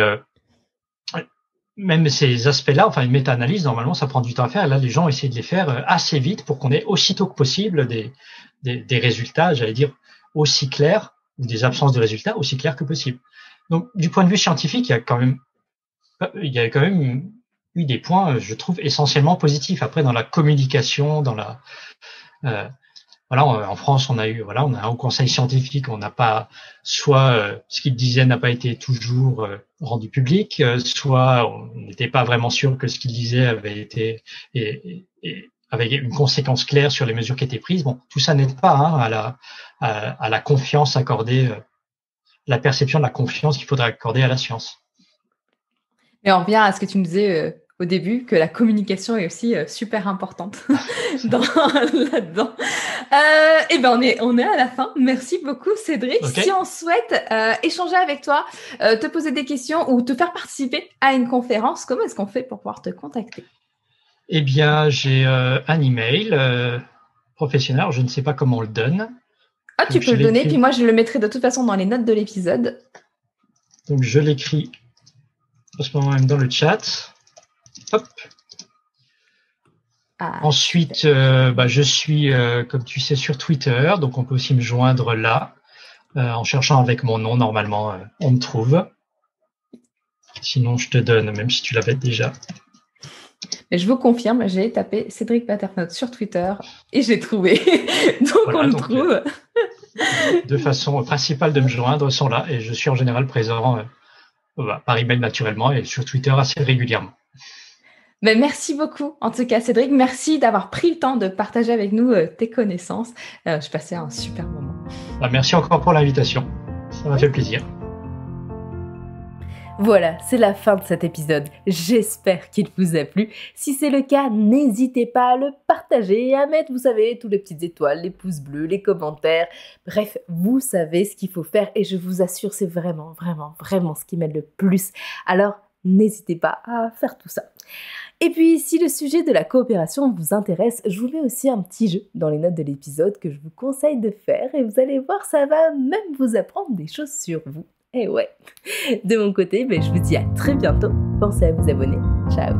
Speaker 1: même ces aspects-là, enfin une méta-analyse, normalement, ça prend du temps à faire. Et là, les gens essaient de les faire assez vite pour qu'on ait aussitôt que possible des résultats, j'allais dire, aussi clairs, ou des absences de résultats aussi clairs que possible. Donc, du point de vue scientifique, il y a quand même eu des points, je trouve, essentiellement positifs. Après, dans la communication, en France, on a un haut conseil scientifique, on n'a pas, soit ce qu'il disait n'a pas été toujours rendu public, soit on n'était pas vraiment sûr que ce qu'il disait avait été et avec une conséquence claire sur les mesures qui étaient prises. Bon, tout ça n'aide pas à la confiance accordée, la perception de la confiance qu'il faudrait accorder à la science.
Speaker 3: Et on revient à ce que tu me disais au début, que la communication est aussi super importante là-dedans. Et ben on est à la fin. Merci beaucoup, Cédric.
Speaker 1: Okay.
Speaker 3: Si on souhaite échanger avec toi, te poser des questions ou te faire participer à une conférence, comment est-ce qu'on fait pour pouvoir te contacter?
Speaker 1: Eh bien, j'ai un email professionnel. Je ne sais pas comment on le donne.
Speaker 3: Ah, tu peux le donner, puis moi je le mettrai de toute façon dans les notes de l'épisode.
Speaker 1: Donc je l'écris en ce moment même dans le chat. Hop. Ensuite, je suis, comme tu sais, sur Twitter, donc on peut aussi me joindre là. En cherchant avec mon nom, normalement, on me trouve. Sinon, je te donne, même si tu l'avais déjà.
Speaker 3: Mais je vous confirme, j'ai tapé Cédric Paternotte sur Twitter et j'ai trouvé. Donc voilà, on me trouve.
Speaker 1: De façon principale de me joindre sont là, et je suis en général présent par email naturellement et sur Twitter assez régulièrement.
Speaker 3: Mais merci beaucoup, en tout cas, Cédric. Merci d'avoir pris le temps de partager avec nous tes connaissances. Je passais un super moment.
Speaker 1: Merci encore pour l'invitation. Ça m'a fait plaisir.
Speaker 2: Voilà, c'est la fin de cet épisode. J'espère qu'il vous a plu. Si c'est le cas, n'hésitez pas à le partager et à mettre, vous savez, toutes les petites étoiles, les pouces bleus, les commentaires. Bref, vous savez ce qu'il faut faire et je vous assure, c'est vraiment, vraiment, vraiment ce qui m'aide le plus. Alors, n'hésitez pas à faire tout ça. Et puis, si le sujet de la coopération vous intéresse, je vous mets aussi un petit jeu dans les notes de l'épisode que je vous conseille de faire et vous allez voir, ça va même vous apprendre des choses sur vous. Et ouais, de mon côté, je vous dis à très bientôt. Pensez à vous abonner. Ciao.